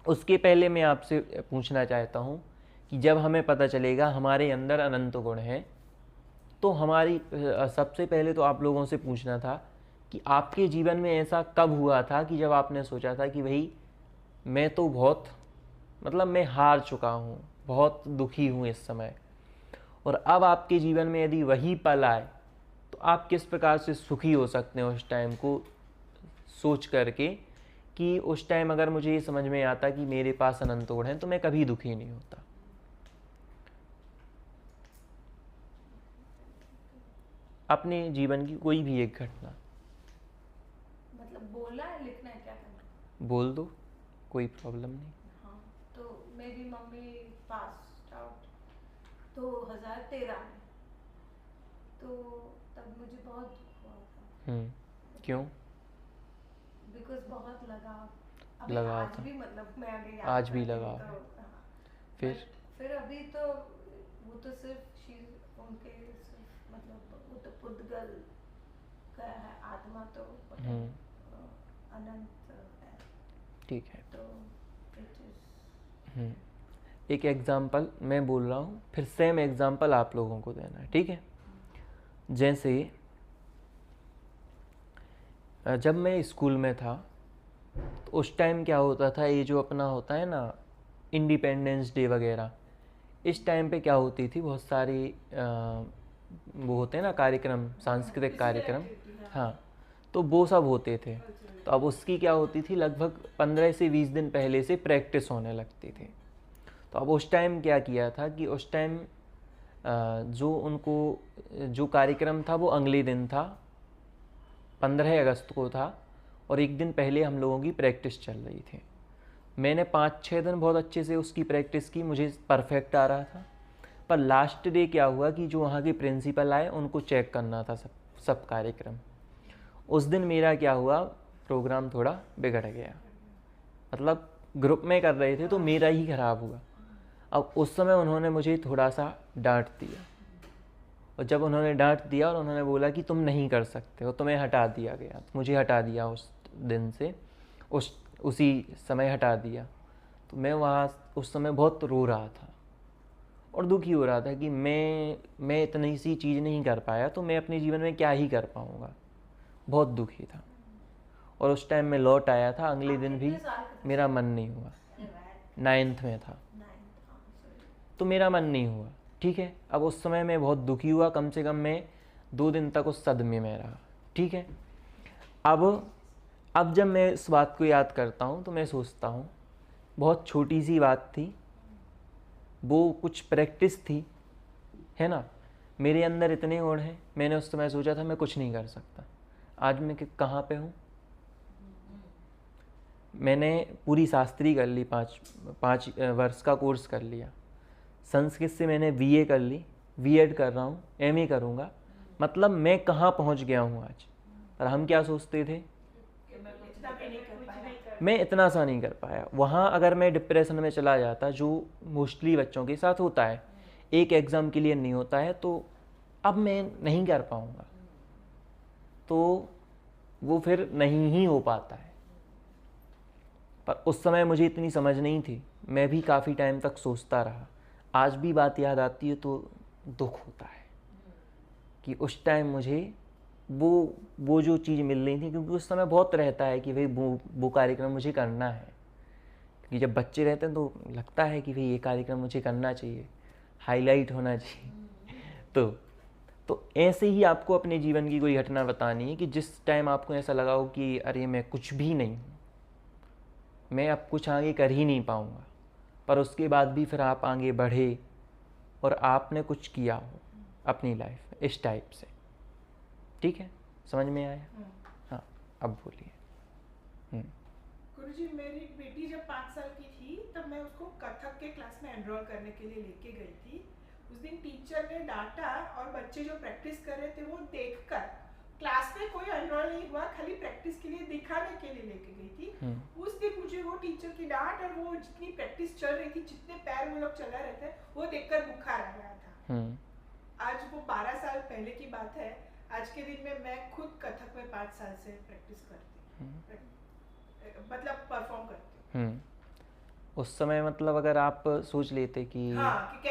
[SPEAKER 1] उसके पहले मैं आपसे पूछना चाहता हूँ कि जब हमें पता चलेगा हमारे अंदर अनंत गुण हैं, तो हमारी सबसे पहले तो आप लोगों से पूछना था कि आपके जीवन में ऐसा कब हुआ था कि जब आपने सोचा था कि भाई मैं तो बहुत मतलब मैं हार चुका हूँ, बहुत दुखी हूँ इस समय, और अब आपके जीवन में यदि वही पल आए तो आप किस प्रकार से सुखी हो सकते हैं उस टाइम को सोच करके कि उस टाइम अगर मुझे ये समझ में आता कि मेरे पास अनंत गुण हैं तो मैं कभी दुखी नहीं होता। अपने जीवन की कोई भी एक घटना
[SPEAKER 5] मतलब बोलना है, लिखना है, क्या करना है?
[SPEAKER 1] बोल दो, कोई प्रॉब्लम नहीं।
[SPEAKER 5] हाँ, तो मेरी मम्मी पास आउट 2013 में, तो तब मुझे बहुत दुख हुआ था।
[SPEAKER 1] क्यों?
[SPEAKER 5] बिकॉज बहुत लगाव
[SPEAKER 1] लगाव
[SPEAKER 5] आज
[SPEAKER 1] था।
[SPEAKER 5] भी, मतलब मैं अगर याद
[SPEAKER 1] आज भी
[SPEAKER 5] करती हूँ
[SPEAKER 1] लगाव
[SPEAKER 5] तो,
[SPEAKER 1] है।
[SPEAKER 5] हाँ।
[SPEAKER 1] फिर
[SPEAKER 5] अभी तो वो तो सिर्फ उनके सिर्फ मतलब वो तो पुद्गल का है, आत्मा तो अनंत है।
[SPEAKER 1] ठीक है,
[SPEAKER 5] तो it is
[SPEAKER 1] एक एग्जाम्पल मैं बोल रहा हूँ, फिर सेम एग्जाम्पल आप लोगों को देना है, ठीक है। जैसे जब मैं स्कूल में था तो उस टाइम क्या होता था, ये जो अपना होता है ना इंडिपेंडेंस डे वगैरह, इस टाइम पे क्या होती थी, बहुत सारी वो होते हैं ना कार्यक्रम, सांस्कृतिक कार्यक्रम, हाँ, तो वो सब होते थे। तो अब उसकी क्या होती थी, लगभग 15 से 20 दिन पहले से प्रैक्टिस होने लगती थी। तो अब उस टाइम क्या किया था कि उस टाइम जो उनको जो कार्यक्रम था वो अगले दिन था, 15 अगस्त को था, और एक दिन पहले हम लोगों की प्रैक्टिस चल रही थी। मैंने 5-6 दिन बहुत अच्छे से उसकी प्रैक्टिस की, मुझे परफेक्ट आ रहा था। पर लास्ट डे क्या हुआ कि जो वहाँ के प्रिंसिपल आए उनको चेक करना था सब कार्यक्रम। उस दिन मेरा क्या हुआ, प्रोग्राम थोड़ा बिगड़ गया, मतलब ग्रुप में कर रहे थे तो मेरा ही खराब हुआ। अब उस समय उन्होंने मुझे थोड़ा सा डांट दिया, और जब उन्होंने डांट दिया और उन्होंने बोला कि तुम नहीं कर सकते हो, तुम्हें हटा दिया गया, तो मुझे हटा दिया उस दिन से, उसी समय हटा दिया। तो मैं वहाँ उस समय बहुत रो रहा था और दुखी हो रहा था कि मैं इतनी सी चीज़ नहीं कर पाया तो मैं अपने जीवन में क्या ही कर पाऊँगा, बहुत दुखी था। और उस टाइम मैं लौट आया था, अगले दिन भी मेरा मन नहीं हुआ, 9th में था, तो मेरा मन नहीं हुआ, ठीक है। अब उस समय मैं बहुत दुखी हुआ, कम से कम मैं 2 दिन तक उस सदमे में रहा, ठीक है। अब जब मैं इस बात को याद करता हूँ तो मैं सोचता हूँ बहुत छोटी सी बात थी, वो कुछ प्रैक्टिस थी, है ना। मेरे अंदर इतने गुण हैं, मैंने उस समय सोचा था मैं कुछ नहीं कर सकता। आज मैं कहाँ पे हूँ। मैंने पूरी शास्त्री कर ली, 5 वर्ष का कोर्स कर लिया। संस्कृत से मैंने BA कर ली, B.Ed कर रहा हूँ, MA करूँगा। मतलब मैं कहाँ पहुँच गया हूँ आज। पर हम क्या सोचते थे, मैं इतना सा नहीं कर पाया। वहाँ अगर मैं डिप्रेशन में चला जाता, जो मोस्टली बच्चों के साथ होता है, एक एग्ज़ाम क्लियर नहीं होता है तो अब मैं नहीं कर पाऊँगा, तो वो फिर नहीं ही हो पाता है। पर उस समय मुझे इतनी समझ नहीं थी, मैं भी काफ़ी टाइम तक सोचता रहा। आज भी बात याद आती है तो दुख होता है कि उस टाइम मुझे वो जो चीज़ मिल रही थी, क्योंकि उस समय बहुत रहता है कि भाई वो कार्यक्रम मुझे करना है। क्योंकि जब बच्चे रहते हैं तो लगता है कि भाई ये कार्यक्रम मुझे करना चाहिए, हाईलाइट होना चाहिए। तो ऐसे ही आपको अपने जीवन की कोई घटना बतानी है कि जिस टाइम आपको ऐसा लगा हो कि अरे मैं कुछ भी नहीं हूँ, मैं अब कुछ आगे कर ही नहीं पाऊँगा, पर उसके बाद भी फिर आप आगे बढ़े और आपने कुछ किया हो अपनी लाइफ में, इस टाइप से। ठीक है, समझ में आया? हाँ, अब बोलिए।
[SPEAKER 4] गुरुजी, मेरी बेटी जब 5 साल की थी तब मैं उसको कथक के क्लास में एनरोल करने के लिए लेके गई थी। उस दिन टीचर ने डांटा और बच्चे जो प्रैक्टिस कर रहे थे वो देखकर, क्लास में कोई एनरोल नहीं हुआ, खाली प्रैक्टिस के लिए दिखाने के लिए लेके गई थी। उस दिन मुझे वो टीचर की डांट और वो जितनी प्रैक्टिस चल रही थी, जितने पैर वो लोग चला रहे थे, वो देखकर बुखार आ गया था। आज वो 12 साल पहले की बात है। आज के दिन में मैं खुद कथक में 5 साल से प्रैक्टिस करती हूँ, मतलब परफॉर्म करती हूँ।
[SPEAKER 1] उस समय मतलब अगर आप सोच लेते कि
[SPEAKER 4] हाँ, कि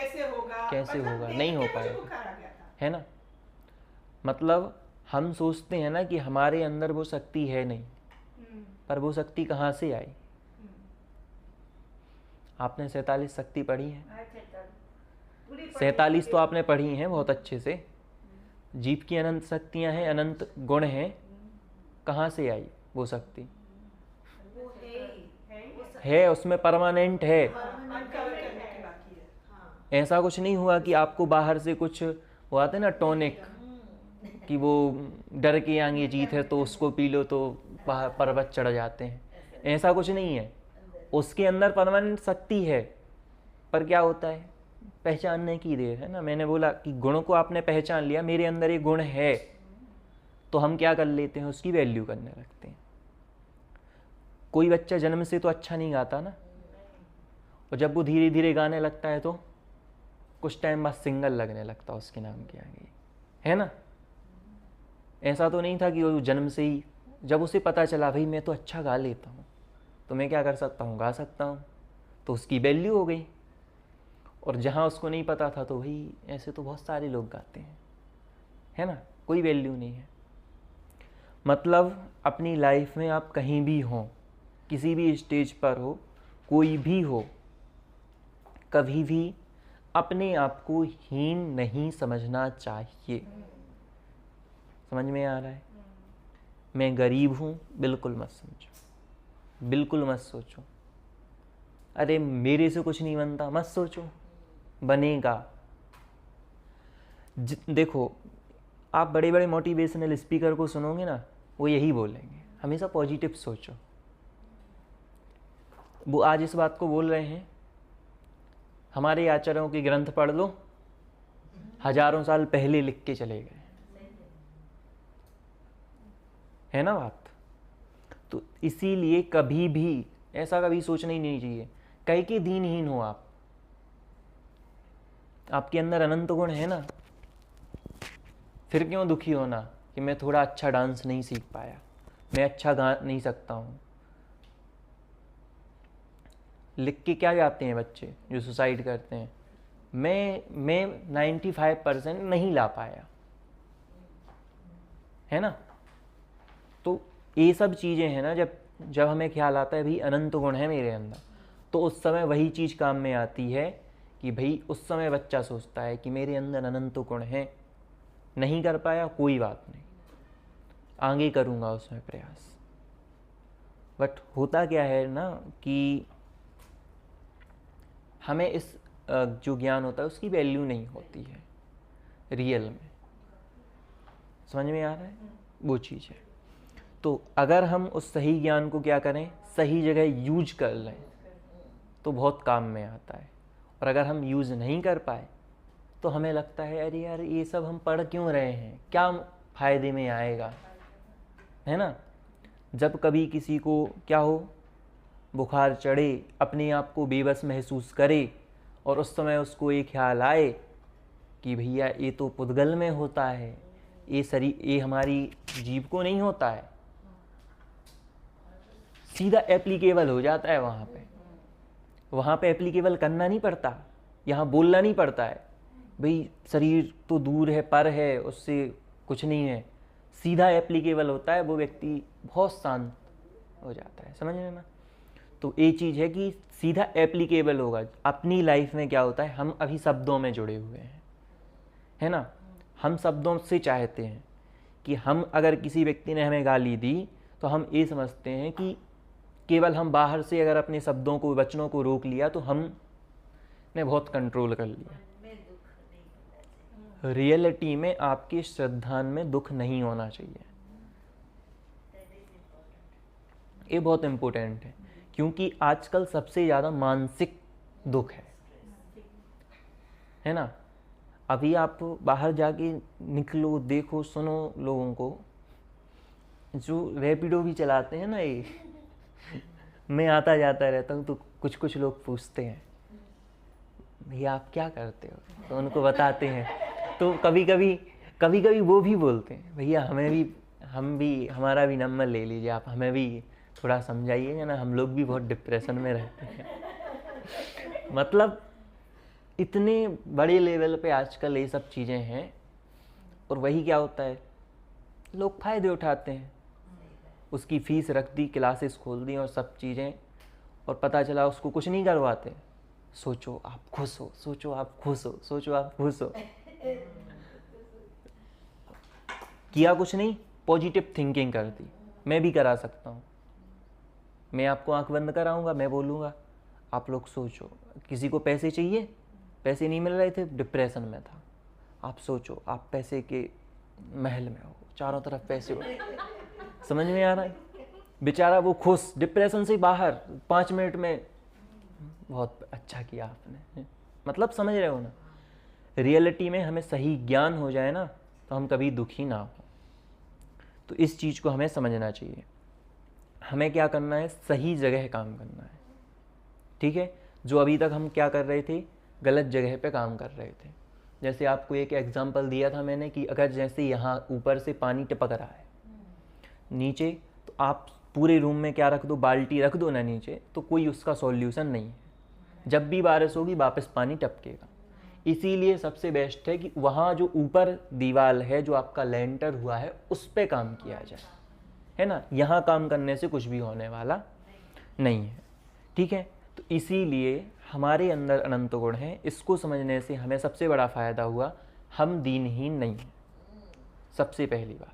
[SPEAKER 4] कैसे होगा,
[SPEAKER 1] नहीं हो पाएगा,
[SPEAKER 4] बुखार आ गया था,
[SPEAKER 1] है ना। मतलब हम सोचते हैं ना कि हमारे अंदर वो शक्ति है नहीं, पर वो शक्ति कहाँ से आई? आपने 47 शक्ति पढ़ी है? 47 तो आपने पढ़ी हैं बहुत अच्छे से। जीव की अनंत शक्तियाँ हैं, अनंत गुण हैं, कहाँ से आई वो शक्ति? है, उसमें परमानेंट है। ऐसा कुछ नहीं हुआ कि आपको बाहर से कुछ वो आते ना टॉनिक, कि वो डर के आगे जीत है तो उसको पी लो तो बाहर पर्वत चढ़ जाते हैं, ऐसा कुछ नहीं है। उसके अंदर परमानेंट शक्ति है, पर क्या होता है, पहचानने की देर है ना। मैंने बोला कि गुणों को आपने पहचान लिया, मेरे अंदर ये गुण है, तो हम क्या कर लेते हैं, उसकी वैल्यू करने लगते हैं। कोई बच्चा जन्म से तो अच्छा नहीं गाता ना, और जब वो धीरे धीरे गाने लगता है तो कुछ टाइम बाद सिंगल लगने लगता है उसके नाम के आगे, है ना। ऐसा तो नहीं था कि वो जन्म से ही, जब उसे पता चला भाई मैं तो अच्छा गा लेता हूँ, तो मैं क्या कर सकता हूँ, गा सकता हूँ, तो उसकी वैल्यू हो गई। और जहाँ उसको नहीं पता था तो भाई ऐसे तो बहुत सारे लोग गाते हैं, है ना, कोई वैल्यू नहीं है। मतलब अपनी लाइफ में आप कहीं भी हों, किसी भी स्टेज पर हो, कोई भी हो, कभी भी अपने आप को हीन नहीं समझना चाहिए। समझ में आ रहा है? मैं गरीब हूँ, बिल्कुल मत समझो, बिल्कुल मत सोचो अरे मेरे से कुछ नहीं बनता, मत सोचो, बनेगा। देखो, आप बड़े बड़े मोटिवेशनल स्पीकर को सुनोगे ना, वो यही बोलेंगे, हमेशा पॉजिटिव सोचो। वो आज इस बात को बोल रहे हैं, हमारे आचार्यों के ग्रंथ पढ़ लो, हजारों साल पहले लिख के चले गए, है ना बात। तो इसीलिए कभी भी ऐसा कभी सोचना ही नहीं चाहिए कहीं के दीनहीन हो आप। आपके अंदर अनंत गुण है ना, फिर क्यों दुखी होना कि मैं थोड़ा अच्छा डांस नहीं सीख पाया, मैं अच्छा गा नहीं सकता हूँ। लिख के क्या जाते हैं बच्चे जो सुसाइड करते हैं, मैं 95% नहीं ला पाया, है ना। तो ये सब चीज़ें हैं ना, जब हमें ख्याल आता है भाई अनंत गुण है मेरे अंदर, तो उस समय वही चीज़ काम में आती है कि भाई उस समय बच्चा सोचता है कि मेरे अंदर अनंत गुण है, नहीं कर पाया कोई बात नहीं, आगे करूँगा उसमें प्रयास। बट होता क्या है ना कि हमें इस जो ज्ञान होता है उसकी वैल्यू नहीं होती है रियल में। समझ में आ रहा है? वो चीज़ है। तो अगर हम उस सही ज्ञान को क्या करें, सही जगह यूज कर लें तो बहुत काम में आता है। और अगर हम यूज़ नहीं कर पाए तो हमें लगता है अरे यार ये सब हम पढ़ क्यों रहे हैं, क्या फ़ायदे में आएगा, है ना। जब कभी किसी को क्या हो, बुखार चढ़े, अपने आप को बेबस महसूस करे और उस समय उसको ये ख्याल आए कि भैया ये तो पुद्गल में होता है, ये हमारी जीव को नहीं होता है, सीधा एप्लीकेबल हो जाता है वहाँ पे एप्लीकेबल करना नहीं पड़ता, यहाँ बोलना नहीं पड़ता है भाई शरीर तो दूर है, पर है, उससे कुछ नहीं है, सीधा एप्लीकेबल होता है, वो व्यक्ति बहुत शांत हो जाता है। समझ में ना? तो ये चीज़ है कि सीधा एप्लीकेबल होगा। अपनी लाइफ में क्या होता है, हम अभी शब्दों में जुड़े हुए हैं, है ना? हम शब्दों से चाहते हैं कि हम अगर किसी व्यक्ति ने हमें गाली दी तो हम ये समझते हैं कि केवल हम बाहर से अगर अपने शब्दों को, वचनों को रोक लिया तो हमने बहुत कंट्रोल कर लिया। रियलिटी में आपकी श्रद्धा में दुख नहीं होना चाहिए। ये बहुत इम्पोर्टेंट है, क्योंकि आजकल सबसे ज़्यादा मानसिक दुख है ना? अभी आप बाहर जाके निकलो, देखो, सुनो लोगों को जो रैपिडो भी चलाते हैं ना, ये मैं आता जाता रहता हूँ तो कुछ कुछ लोग पूछते हैं भैया आप क्या करते हो, तो उनको बताते हैं, तो कभी कभी वो भी बोलते हैं भैया हमारा भी नंबर ले लीजिए, आप हमें भी थोड़ा समझाइए ना, हम लोग भी बहुत डिप्रेशन में रहते हैं। मतलब इतने बड़े लेवल पे आजकल ये सब चीज़ें हैं, और वही क्या होता है, लोग फ़ायदे उठाते हैं। उसकी फ़ीस रख दी, क्लासेस खोल दी और सब चीज़ें, और पता चला उसको कुछ नहीं करवाते। सोचो आप खुश हो, सोचो आप खुश हो, सोचो आप खुश हो। किया कुछ नहीं, पॉजिटिव थिंकिंग कर दी। मैं भी करा सकता हूँ, मैं आपको आंख बंद कराऊंगा, मैं बोलूँगा आप लोग सोचो, किसी को पैसे चाहिए, पैसे नहीं मिल रहे थे, डिप्रेशन में था, आप सोचो आप पैसे के महल में हो, चारों तरफ पैसे हो। समझ में आ रहा है? बेचारा वो खुश, डिप्रेशन से बाहर 5 मिनट में। बहुत अच्छा किया आपने। मतलब समझ रहे हो ना? रियलिटी में हमें सही ज्ञान हो जाए ना तो हम कभी दुखी ना हो। तो इस चीज़ को हमें समझना चाहिए। हमें क्या करना है, सही जगह काम करना है। ठीक है? जो अभी तक हम क्या कर रहे थे, गलत जगह पे काम कर रहे थे। जैसे आपको एक एग्जांपल दिया था मैंने कि अगर जैसे यहाँ ऊपर से पानी टपक रहा है नीचे, तो आप पूरे रूम में क्या रख दो, बाल्टी रख दो ना नीचे, तो कोई उसका सॉल्यूशन नहीं है। जब भी बारिश होगी वापस पानी टपकेगा। इसीलिए सबसे बेस्ट है कि वहाँ जो ऊपर दीवार है, जो आपका लेंटर हुआ है, उस पे काम किया जाए, है ना? यहाँ काम करने से कुछ भी होने वाला नहीं है। ठीक है? तो इसीलिए हमारे अंदर अनंत गुण हैं। इसको समझने से हमें सबसे बड़ा फ़ायदा हुआ, हम दीनहीन नहीं हैं। सबसे पहली बात,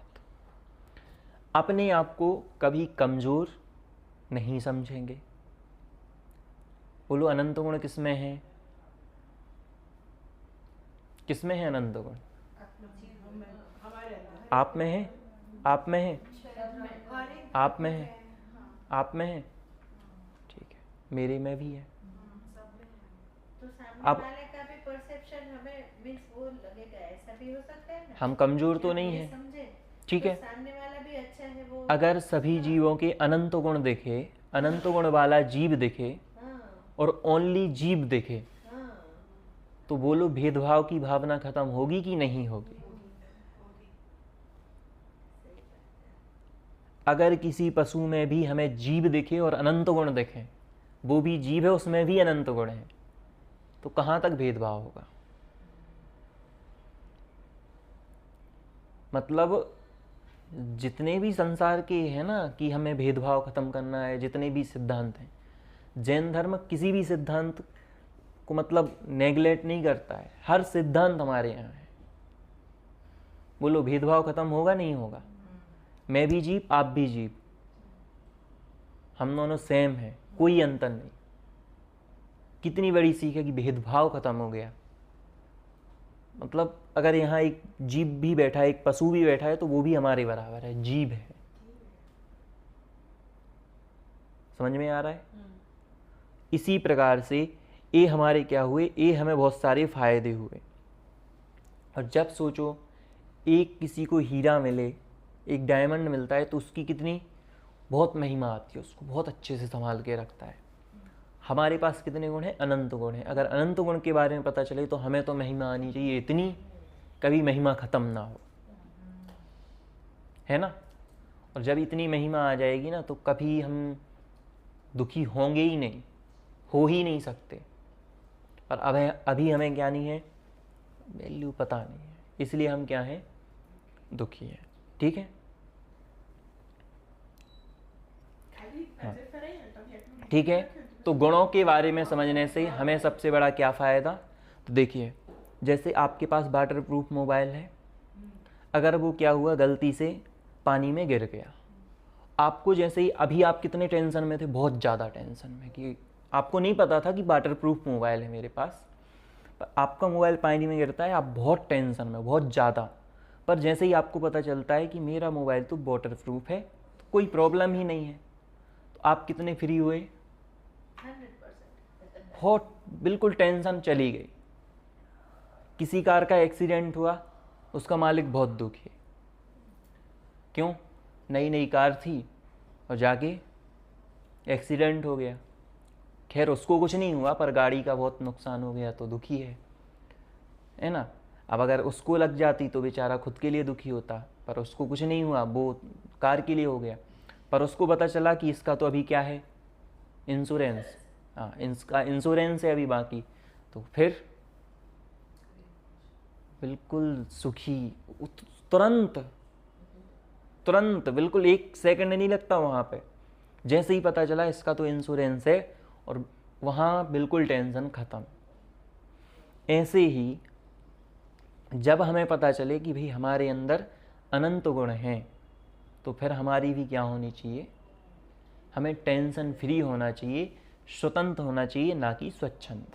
[SPEAKER 1] अपने आप को कभी कमज़ोर नहीं समझेंगे। बोलो अनंत गुण किस में है? किस में है अनंत गुण? आप में है, आप में है, आप में है, आप में है। ठीक है, मेरे में भी है।
[SPEAKER 2] तो सामने वाले का भी परसेप्शन हमें मींस वो लगेगा, ऐसा भी हो सकता है ना?
[SPEAKER 1] हम कमजोर तो नहीं है, ठीक है?
[SPEAKER 2] सामने वाला भी अच्छा है वो।
[SPEAKER 1] अगर सभी जीवों के अनंत गुण दिखे, अनंत गुण वाला जीव दिखे और ओनली जीव दिखे, तो बोलो भेदभाव की भावना खत्म होगी कि नहीं होगी? अगर किसी पशु में भी हमें जीव दिखे और अनंत गुण दिखे, वो भी जीव है, उसमें भी अनंत गुण है, तो कहाँ तक भेदभाव होगा? मतलब जितने भी संसार के हैं ना कि हमें भेदभाव खत्म करना है, जितने भी सिद्धांत हैं, जैन धर्म किसी भी सिद्धांत को मतलब नेगलेक्ट नहीं करता है। हर सिद्धांत हमारे यहाँ है। बोलो भेदभाव खत्म होगा नहीं होगा? मैं भी जीव, आप भी जीव, हम दोनों सेम हैं, कोई अंतर नहीं। कितनी बड़ी सीख है कि भेदभाव खत्म हो गया। मतलब अगर यहाँ एक जीव भी बैठा है, एक पशु भी बैठा है, तो वो भी हमारे बराबर है, जीव है। समझ में आ रहा है? इसी प्रकार से ये हमारे क्या हुए, ये हमें बहुत सारे फायदे हुए। और जब सोचो एक किसी को हीरा मिले, एक डायमंड मिलता है, तो उसकी कितनी बहुत महिमा आती है, उसको बहुत अच्छे से संभाल के रखता है। हमारे पास कितने गुण हैं? अनंत गुण हैं। अगर अनंत गुण के बारे में पता चले तो हमें तो महिमा आनी चाहिए इतनी, कभी महिमा ख़त्म ना हो, है ना। और जब इतनी महिमा आ जाएगी ना तो कभी हम दुखी होंगे ही नहीं, हो ही नहीं सकते। पर अब अभी हमें क्या नहीं है? वैल्यू पता नहीं है, इसलिए हम क्या हैं? दुखी हैं। ठीक है, हाँ। ठीक है, तो गुणों के बारे में समझने से हमें सबसे बड़ा क्या फ़ायदा? तो देखिए, जैसे आपके पास वाटर प्रूफ मोबाइल है, अगर वो क्या हुआ गलती से पानी में गिर गया, आपको जैसे ही अभी आप कितने टेंशन में थे? बहुत ज़्यादा टेंशन में, कि आपको नहीं पता था कि वाटर प्रूफ मोबाइल है मेरे पास, पर आपका मोबाइल पानी में गिरता है, आप बहुत टेंशन में, बहुत ज़्यादा। पर जैसे ही आपको पता चलता है कि मेरा मोबाइल तो वाटर प्रूफ है, तो कोई प्रॉब्लम ही नहीं है, तो आप कितने फ्री हुए?
[SPEAKER 2] 100%।
[SPEAKER 1] बहुत, बिल्कुल टेंशन चली गई। किसी कार का एक्सीडेंट हुआ, उसका मालिक बहुत दुखी है। क्यों? नई नई कार थी और जाके एक्सीडेंट हो गया। खैर उसको कुछ नहीं हुआ, पर गाड़ी का बहुत नुकसान हो गया तो दुखी है ना। अब अगर उसको लग जाती तो बेचारा खुद के लिए दुखी होता, पर उसको कुछ नहीं हुआ, वो कार के लिए हो गया। पर उसको पता चला कि इसका तो अभी क्या है? इंश्योरेंस। हाँ, इसका इंश्योरेंस है अभी बाकी, तो फिर बिल्कुल सुखी, तुरंत बिल्कुल 1 सेकंड नहीं लगता वहाँ पे। जैसे ही पता चला इसका तो इंश्योरेंस है, और वहाँ बिल्कुल टेंशन ख़त्म। ऐसे ही जब हमें पता चले कि भाई हमारे अंदर अनंत गुण हैं, तो फिर हमारी भी क्या होनी चाहिए? हमें टेंशन फ्री होना चाहिए, स्वतंत्र होना चाहिए, ना कि स्वच्छंद,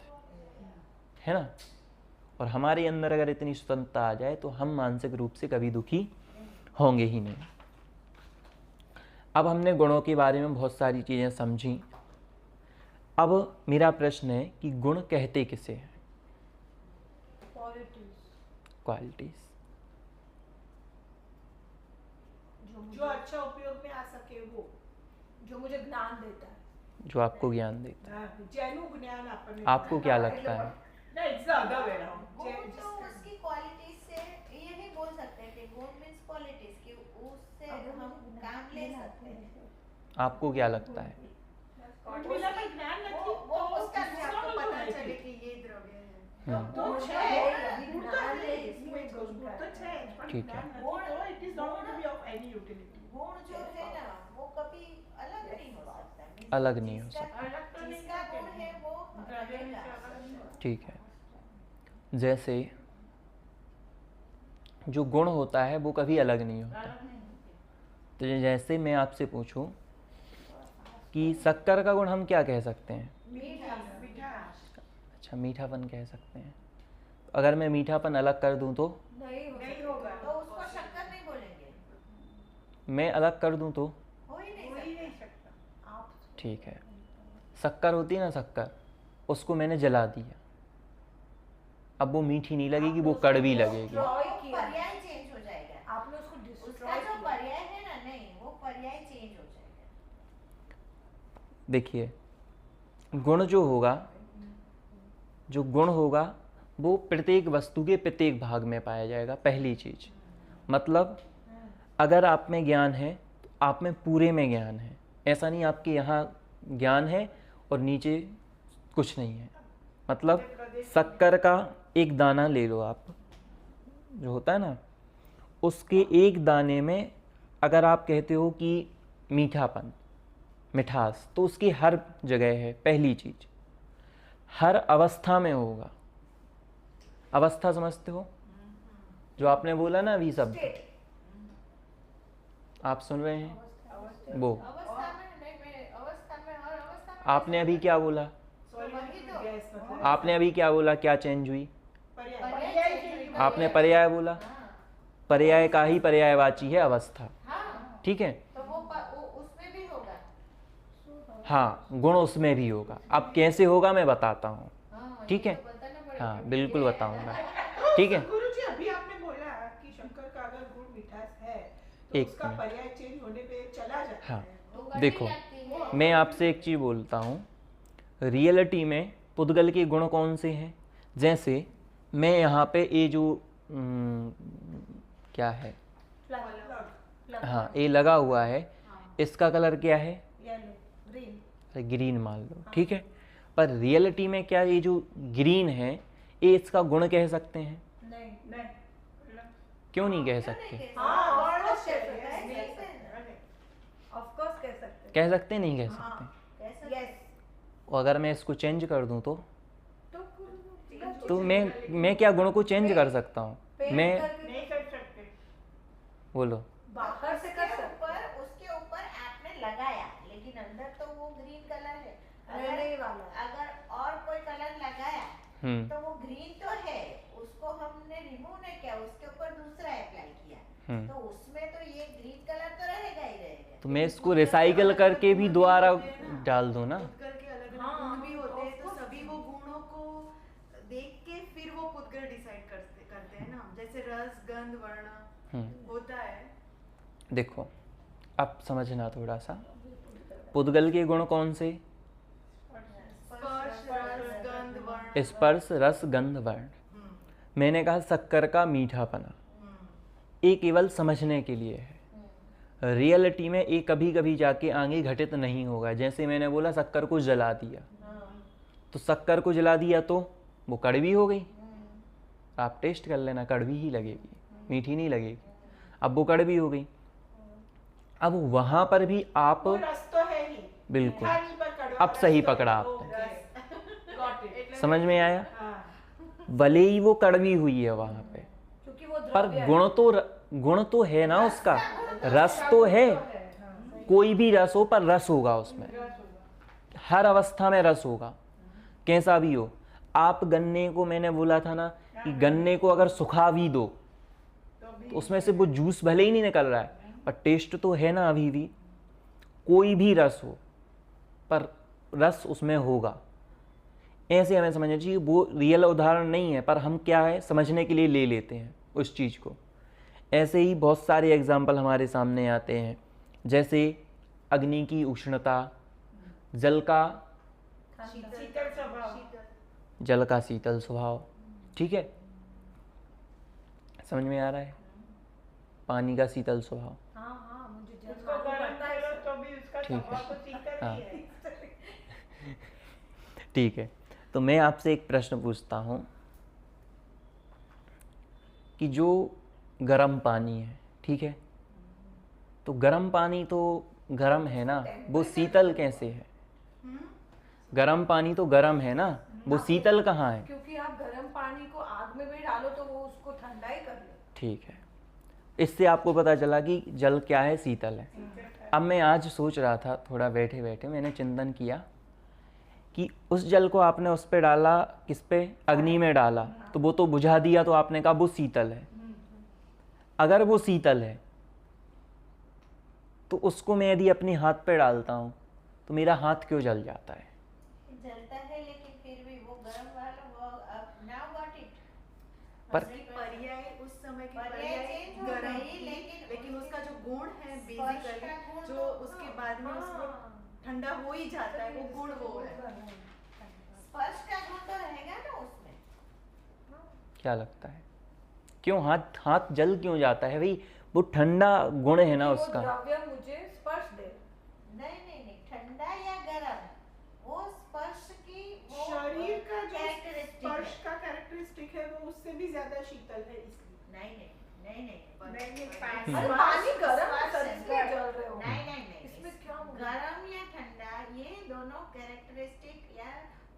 [SPEAKER 1] है ना। और हमारे अंदर अगर इतनी स्वतंत्रता आ जाए तो हम मानसिक रूप से कभी दुखी होंगे ही नहीं। अब हमने गुणों के बारे में बहुत सारी चीज़ें समझी। अब मेरा प्रश्न है कि गुण कहते किसे हैं? क्वालिटीज।
[SPEAKER 4] जो अच्छा उपयोग में आ सके, वो
[SPEAKER 5] जो मुझे ज्ञान देता है,
[SPEAKER 1] जो आपको ज्ञान देता है।
[SPEAKER 4] जैनु ज्ञान आपने।
[SPEAKER 1] आपको क्या लगता है?
[SPEAKER 4] नहीं, it's the other way around.
[SPEAKER 2] गुण तो उसकी क्वालिटीज से यही बोल सकते हैं कि गुण मींस क्वालिटीज, कि उससे हम काम ले सकते हैं।
[SPEAKER 1] आपको क्या लगता है?
[SPEAKER 4] उर्मिला का ज्ञान
[SPEAKER 2] वो
[SPEAKER 4] रखी
[SPEAKER 2] वो उसका से आपको पता चले कि ये द्रव्य है।
[SPEAKER 4] तो
[SPEAKER 2] गुण
[SPEAKER 4] है,
[SPEAKER 2] है,
[SPEAKER 4] गुण तो है, इसमें गुण तो है, पर
[SPEAKER 1] ठीक है।
[SPEAKER 4] ज्ञान रखी तो it is not going to be of any utility.
[SPEAKER 2] गुण जो है ना वो कभी अलग नहीं हो सकता।
[SPEAKER 1] अलग नहीं हो
[SPEAKER 2] जिसका-
[SPEAKER 1] सकता।
[SPEAKER 4] अलग तो नहीं
[SPEAKER 2] जिसका गुण है वो
[SPEAKER 4] द्रव्य में
[SPEAKER 2] रहेगा।
[SPEAKER 4] से अलग नहीं होता।
[SPEAKER 1] ठीक है, जैसे जो गुण होता है वो कभी अलग नहीं होता। तो जैसे मैं आपसे पूछूं कि शक्कर का गुण हम क्या कह सकते हैं?
[SPEAKER 4] मीठा।
[SPEAKER 1] अच्छा, मीठापन कह सकते हैं। अगर मैं मीठापन अलग कर दूं तो?
[SPEAKER 4] नहीं होगा,
[SPEAKER 2] तो उसको शक्कर नहीं बोलेंगे,
[SPEAKER 1] मैं अलग कर दूं तो?
[SPEAKER 2] हो ही नहीं
[SPEAKER 4] हो ही
[SPEAKER 2] सकता।
[SPEAKER 4] नहीं सकता।
[SPEAKER 1] ठीक है, शक्कर होती है ना, शक्कर, उसको मैंने जला दिया, अब वो मीठी नहीं लगेगी, वो कड़वी लगेगी।
[SPEAKER 2] वो पर्याय चेंज हो जाएगा।
[SPEAKER 5] आपने उसको
[SPEAKER 2] उसका
[SPEAKER 5] डिस्ट्रॉय
[SPEAKER 2] जो
[SPEAKER 5] किया।
[SPEAKER 2] पर्याय है ना, नहीं वो पर्याय चेंज हो जाएगा।
[SPEAKER 1] देखिए, गुण जो होगा वो प्रत्येक वस्तु के प्रत्येक भाग में पाया जाएगा। पहली चीज, मतलब अगर आप में ज्ञान है तो आप में पूरे में ज्ञान है। ऐसा नहीं आपके यहाँ ज्ञान है और नीचे कुछ नहीं है। मतलब शक्कर का एक दाना ले लो आप, जो होता है ना, उसके एक दाने में अगर आप कहते हो कि मीठापन, मिठास, तो उसकी हर जगह है। पहली चीज, हर अवस्था में होगा। अवस्था समझते हो? जो आपने बोला ना अभी शब्द, आप सुन रहे हैं वो?
[SPEAKER 2] अवस्था में नहीं, मैं अवस्था में और अवस्था में
[SPEAKER 1] आपने अभी क्या बोला?
[SPEAKER 2] वही तो।
[SPEAKER 4] गैस मतलब
[SPEAKER 1] आपने अभी क्या बोला? क्या चेंज हुई?
[SPEAKER 2] पर्याय चेंज हुआ।
[SPEAKER 1] आपने पर्याय बोला। पर्याय का ही पर्यायवाची है अवस्था।
[SPEAKER 2] हाँ,
[SPEAKER 1] ठीक है,
[SPEAKER 2] तो वो उसमें भी होगा।
[SPEAKER 1] हाँ, गुण उसमें भी होगा। अब कैसे होगा मैं बताता हूँ।
[SPEAKER 2] हाँ,
[SPEAKER 1] ठीक
[SPEAKER 2] ये
[SPEAKER 1] है,
[SPEAKER 2] तो बताना पड़ेगा।
[SPEAKER 1] हाँ बिल्कुल बताऊंगा। ठीक है,
[SPEAKER 4] गुरुजी, अभी आपने बोला कि शंकर का अगर गुण मिठास है तो
[SPEAKER 1] एक
[SPEAKER 4] उसका
[SPEAKER 1] मिनट।
[SPEAKER 4] पर्याय चेंज होने पे चला जाता
[SPEAKER 1] हाँ,
[SPEAKER 4] है।
[SPEAKER 2] तो कड़वी
[SPEAKER 1] देखो,
[SPEAKER 2] लगती है।
[SPEAKER 1] मैं आपसे एक चीज़ बोलता हूँ रियलिटी में पुद्गल के गुण कौन से हैं? जैसे मैं यहाँ पे ये जो क्या है, हाँ ये लगा हुआ है, इसका कलर क्या है?
[SPEAKER 5] येलो ग्रीन
[SPEAKER 1] ग्रीन मान लो, ठीक है। पर रियलिटी में क्या ये जो ग्रीन है ये इसका गुण कह सकते हैं?
[SPEAKER 5] नहीं
[SPEAKER 4] नहीं
[SPEAKER 1] क्यों नहीं कह सकते?
[SPEAKER 5] ऑफ कोर्स कह सकते
[SPEAKER 1] कह सकते नहीं कह सकते?
[SPEAKER 5] यस
[SPEAKER 1] और अगर मैं इसको चेंज कर दूं
[SPEAKER 5] तो
[SPEAKER 1] तो मैं क्या गुण को चेंज कर सकता हूँ? मैं
[SPEAKER 4] नहीं कर सकते।
[SPEAKER 1] बोलो।
[SPEAKER 5] बाहर से कर सकते
[SPEAKER 2] उसके ऊपर आपने लगाया, लेकिन अंदर तो वो ग्रीन कलर है।
[SPEAKER 5] रहने वाला
[SPEAKER 2] अगर और कोई कलर लगाया तो वो ग्रीन तो है, उसको हमने रिमूव नहीं किया, उसके ऊपर दूसरा अप्लाई किया, तो उसमें तो ये ग्रीन कलर तो रहेगा ही रहेगा।
[SPEAKER 1] तो मैं इसको रिसाइकल करके भी दोबारा डाल दूं ना?
[SPEAKER 6] पुद्गल के अलग अलग गुण भी होते हैं, तो सभी वो गुणों को देख के फिर वो पुद्गल डिसाइड करते हैं ना, जैसे रस गंध वर्ण होता है।
[SPEAKER 1] देखो अब समझना थोड़ा सा, पुद्गल के गुण कौन से?
[SPEAKER 6] स्पर्श रस गंध वर्ण।
[SPEAKER 1] स्पर्श रस गंध वर्ण। मैंने कहा शक्कर का मीठापना, ये केवल समझने के लिए है। रियलिटी में ये कभी कभी जाके आगे घटित नहीं होगा। जैसे मैंने बोला शक्कर को जला दिया, तो शक्कर को जला दिया तो वो कड़वी हो गई। आप टेस्ट कर लेना, कड़वी ही लगेगी, मीठी नहीं लगेगी। अब वो कड़वी हो गई। अब वहां पर भी आप
[SPEAKER 4] वो रस तो है ही,
[SPEAKER 1] बिल्कुल,
[SPEAKER 4] मीठा नहीं पर कड़वा
[SPEAKER 1] अब
[SPEAKER 4] रस
[SPEAKER 1] सही
[SPEAKER 4] तो
[SPEAKER 1] पकड़ा
[SPEAKER 4] है।
[SPEAKER 1] आपने।
[SPEAKER 4] Got it।
[SPEAKER 1] समझ में आया?
[SPEAKER 4] हाँ।
[SPEAKER 1] भले ही वो कड़वी हुई है वहां पे,
[SPEAKER 5] क्योंकि वो
[SPEAKER 1] पर
[SPEAKER 5] द्रव्य है।
[SPEAKER 1] गुण तो है ना उसका, रस तो है। कोई भी रस हो पर रस होगा उसमें, हर अवस्था में रस होगा, कैसा भी हो। आप गन्ने को, मैंने बोला था ना कि गन्ने को अगर सुखा भी दो तो उसमें से वो जूस भले ही नहीं निकल रहा है, पर टेस्ट तो है ना अभी भी। कोई भी रस हो पर रस उसमें होगा। ऐसे हमें समझना चाहिए। वो रियल उदाहरण नहीं है, पर हम क्या है समझने के लिए ले लेते हैं उस चीज़ को। ऐसे ही बहुत सारे एग्जाम्पल हमारे सामने आते हैं, जैसे अग्नि की उष्णता, जल का
[SPEAKER 4] शीतल स्वभाव।
[SPEAKER 1] शीतल स्वभाव, ठीक है, समझ में आ रहा है? पानी का शीतल स्वभाव,
[SPEAKER 5] हाँ मुझे जल
[SPEAKER 4] उसको गर्म
[SPEAKER 5] पता है
[SPEAKER 4] करो
[SPEAKER 5] सर।
[SPEAKER 4] तो भी उसका
[SPEAKER 1] ठीक है।
[SPEAKER 4] स्वभाव तो शीतल
[SPEAKER 1] हाँ।
[SPEAKER 4] ही है।
[SPEAKER 1] ठीक है। तो मैं आपसे एक प्रश्न पूछता हूँ कि जो गर्म पानी है, ठीक है, तो गर्म पानी तो गर्म है ना, वो शीतल कैसे है? गर्म पानी तो गर्म है ना, वो शीतल कहाँ है?
[SPEAKER 5] क्योंकि आप गर्म पानी को आग में भी डालो तो वो उसको ठंडा ही कर ले।
[SPEAKER 1] ठीक है, इससे आपको पता चला कि जल क्या है, शीतल है। अब मैं आज सोच रहा था, थोड़ा बैठे बैठे मैंने चिंतन किया कि उस जल को आपने उस पे डाला, किस पे? अग्नि में डाला, तो वो तो बुझा दिया, तो आपने कहा वो शीतल है। अगर वो शीतल है तो उसको मैं यदि अपने हाथ पे डालता हूँ तो मेरा हाथ क्यों जल जाता है?
[SPEAKER 2] जलता है, लेकिन फिर भी वो गर्म वाला वो नाउ गॉट इट।
[SPEAKER 1] पर
[SPEAKER 6] पर्याय उस समय की
[SPEAKER 2] पर्याय
[SPEAKER 6] पर्याय
[SPEAKER 2] change हो
[SPEAKER 6] गर्म
[SPEAKER 2] गई,
[SPEAKER 6] थी,
[SPEAKER 2] लेकिन
[SPEAKER 6] लेकिन उसका जो गुण है
[SPEAKER 2] स्पर्श का गुण
[SPEAKER 6] बेसिकली जो
[SPEAKER 2] तो-
[SPEAKER 6] उसके बाद में उसको ठंडा हो ही जाता है, वो गुण वो है।
[SPEAKER 2] स्पर्श का गुण तो रहेगा ना उसमें।
[SPEAKER 1] क्या लगता है क्यों हाथ जल क्यों जाता है? भाई वो ठंडा गुण है ना
[SPEAKER 5] वो
[SPEAKER 1] उसका।
[SPEAKER 5] द्रव्य मुझे स्पर्श दे।
[SPEAKER 2] नहीं, ठंडा या गर्म, वो स्पर्श की वो
[SPEAKER 4] शरीर का जो
[SPEAKER 2] characteristic
[SPEAKER 4] स्पर्श
[SPEAKER 2] है।
[SPEAKER 4] का कैरेक्टरिस्टिक है वो उससे भी ज्यादा शीतल है, इसलिए।
[SPEAKER 2] नहीं,
[SPEAKER 4] नहीं,
[SPEAKER 5] अरे
[SPEAKER 4] स्पर्श-
[SPEAKER 5] पानी गर्म है,
[SPEAKER 2] स्पर्श
[SPEAKER 5] सर,
[SPEAKER 2] है।
[SPEAKER 5] इसलिए जल रहे हो।
[SPEAKER 2] नहीं,
[SPEAKER 5] इसमें क्या होगा?
[SPEAKER 2] गरम या ठंडा, ये दोनों कैरेक्टरिस्टिक या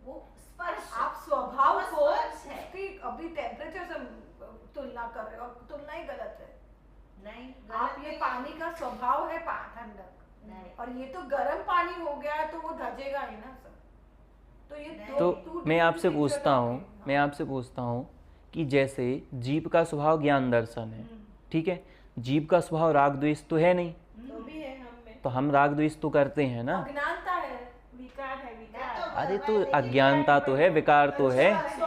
[SPEAKER 2] वो स्पर्श,
[SPEAKER 5] आप स्वभाव
[SPEAKER 2] वो
[SPEAKER 5] को
[SPEAKER 2] स्पर्श है।
[SPEAKER 5] उसकी अभी टेम्परेचर से तुलना कर रहे हो, और तुलना ही गलत है।
[SPEAKER 2] नहीं,
[SPEAKER 5] आप
[SPEAKER 2] गलत
[SPEAKER 5] ये
[SPEAKER 2] नहीं।
[SPEAKER 5] पानी का स्वभाव है ठंडक,
[SPEAKER 2] नहीं।
[SPEAKER 5] और ये तो गर्म पानी हो गया तो वो धजेगा ही ना सर। तो ये
[SPEAKER 2] नहीं।
[SPEAKER 1] तो
[SPEAKER 5] two
[SPEAKER 1] मैं आपसे
[SPEAKER 5] different
[SPEAKER 1] पूछता
[SPEAKER 5] nature
[SPEAKER 1] हूँ
[SPEAKER 5] of-
[SPEAKER 1] मैं आपसे पूछता हूँ कि जैसे जीव का स्वभाव ज्ञान दर्शन है, ठीक है, जीव का स्वभाव राग द्वेष तो है नहीं,
[SPEAKER 2] तो भी है हम में।
[SPEAKER 1] तो हम राग द्वेष तो करते हैं ना।
[SPEAKER 5] अज्ञानता है।
[SPEAKER 4] विकार है, विकार।
[SPEAKER 1] अरे तो अज्ञानता तो है, विकार तो है,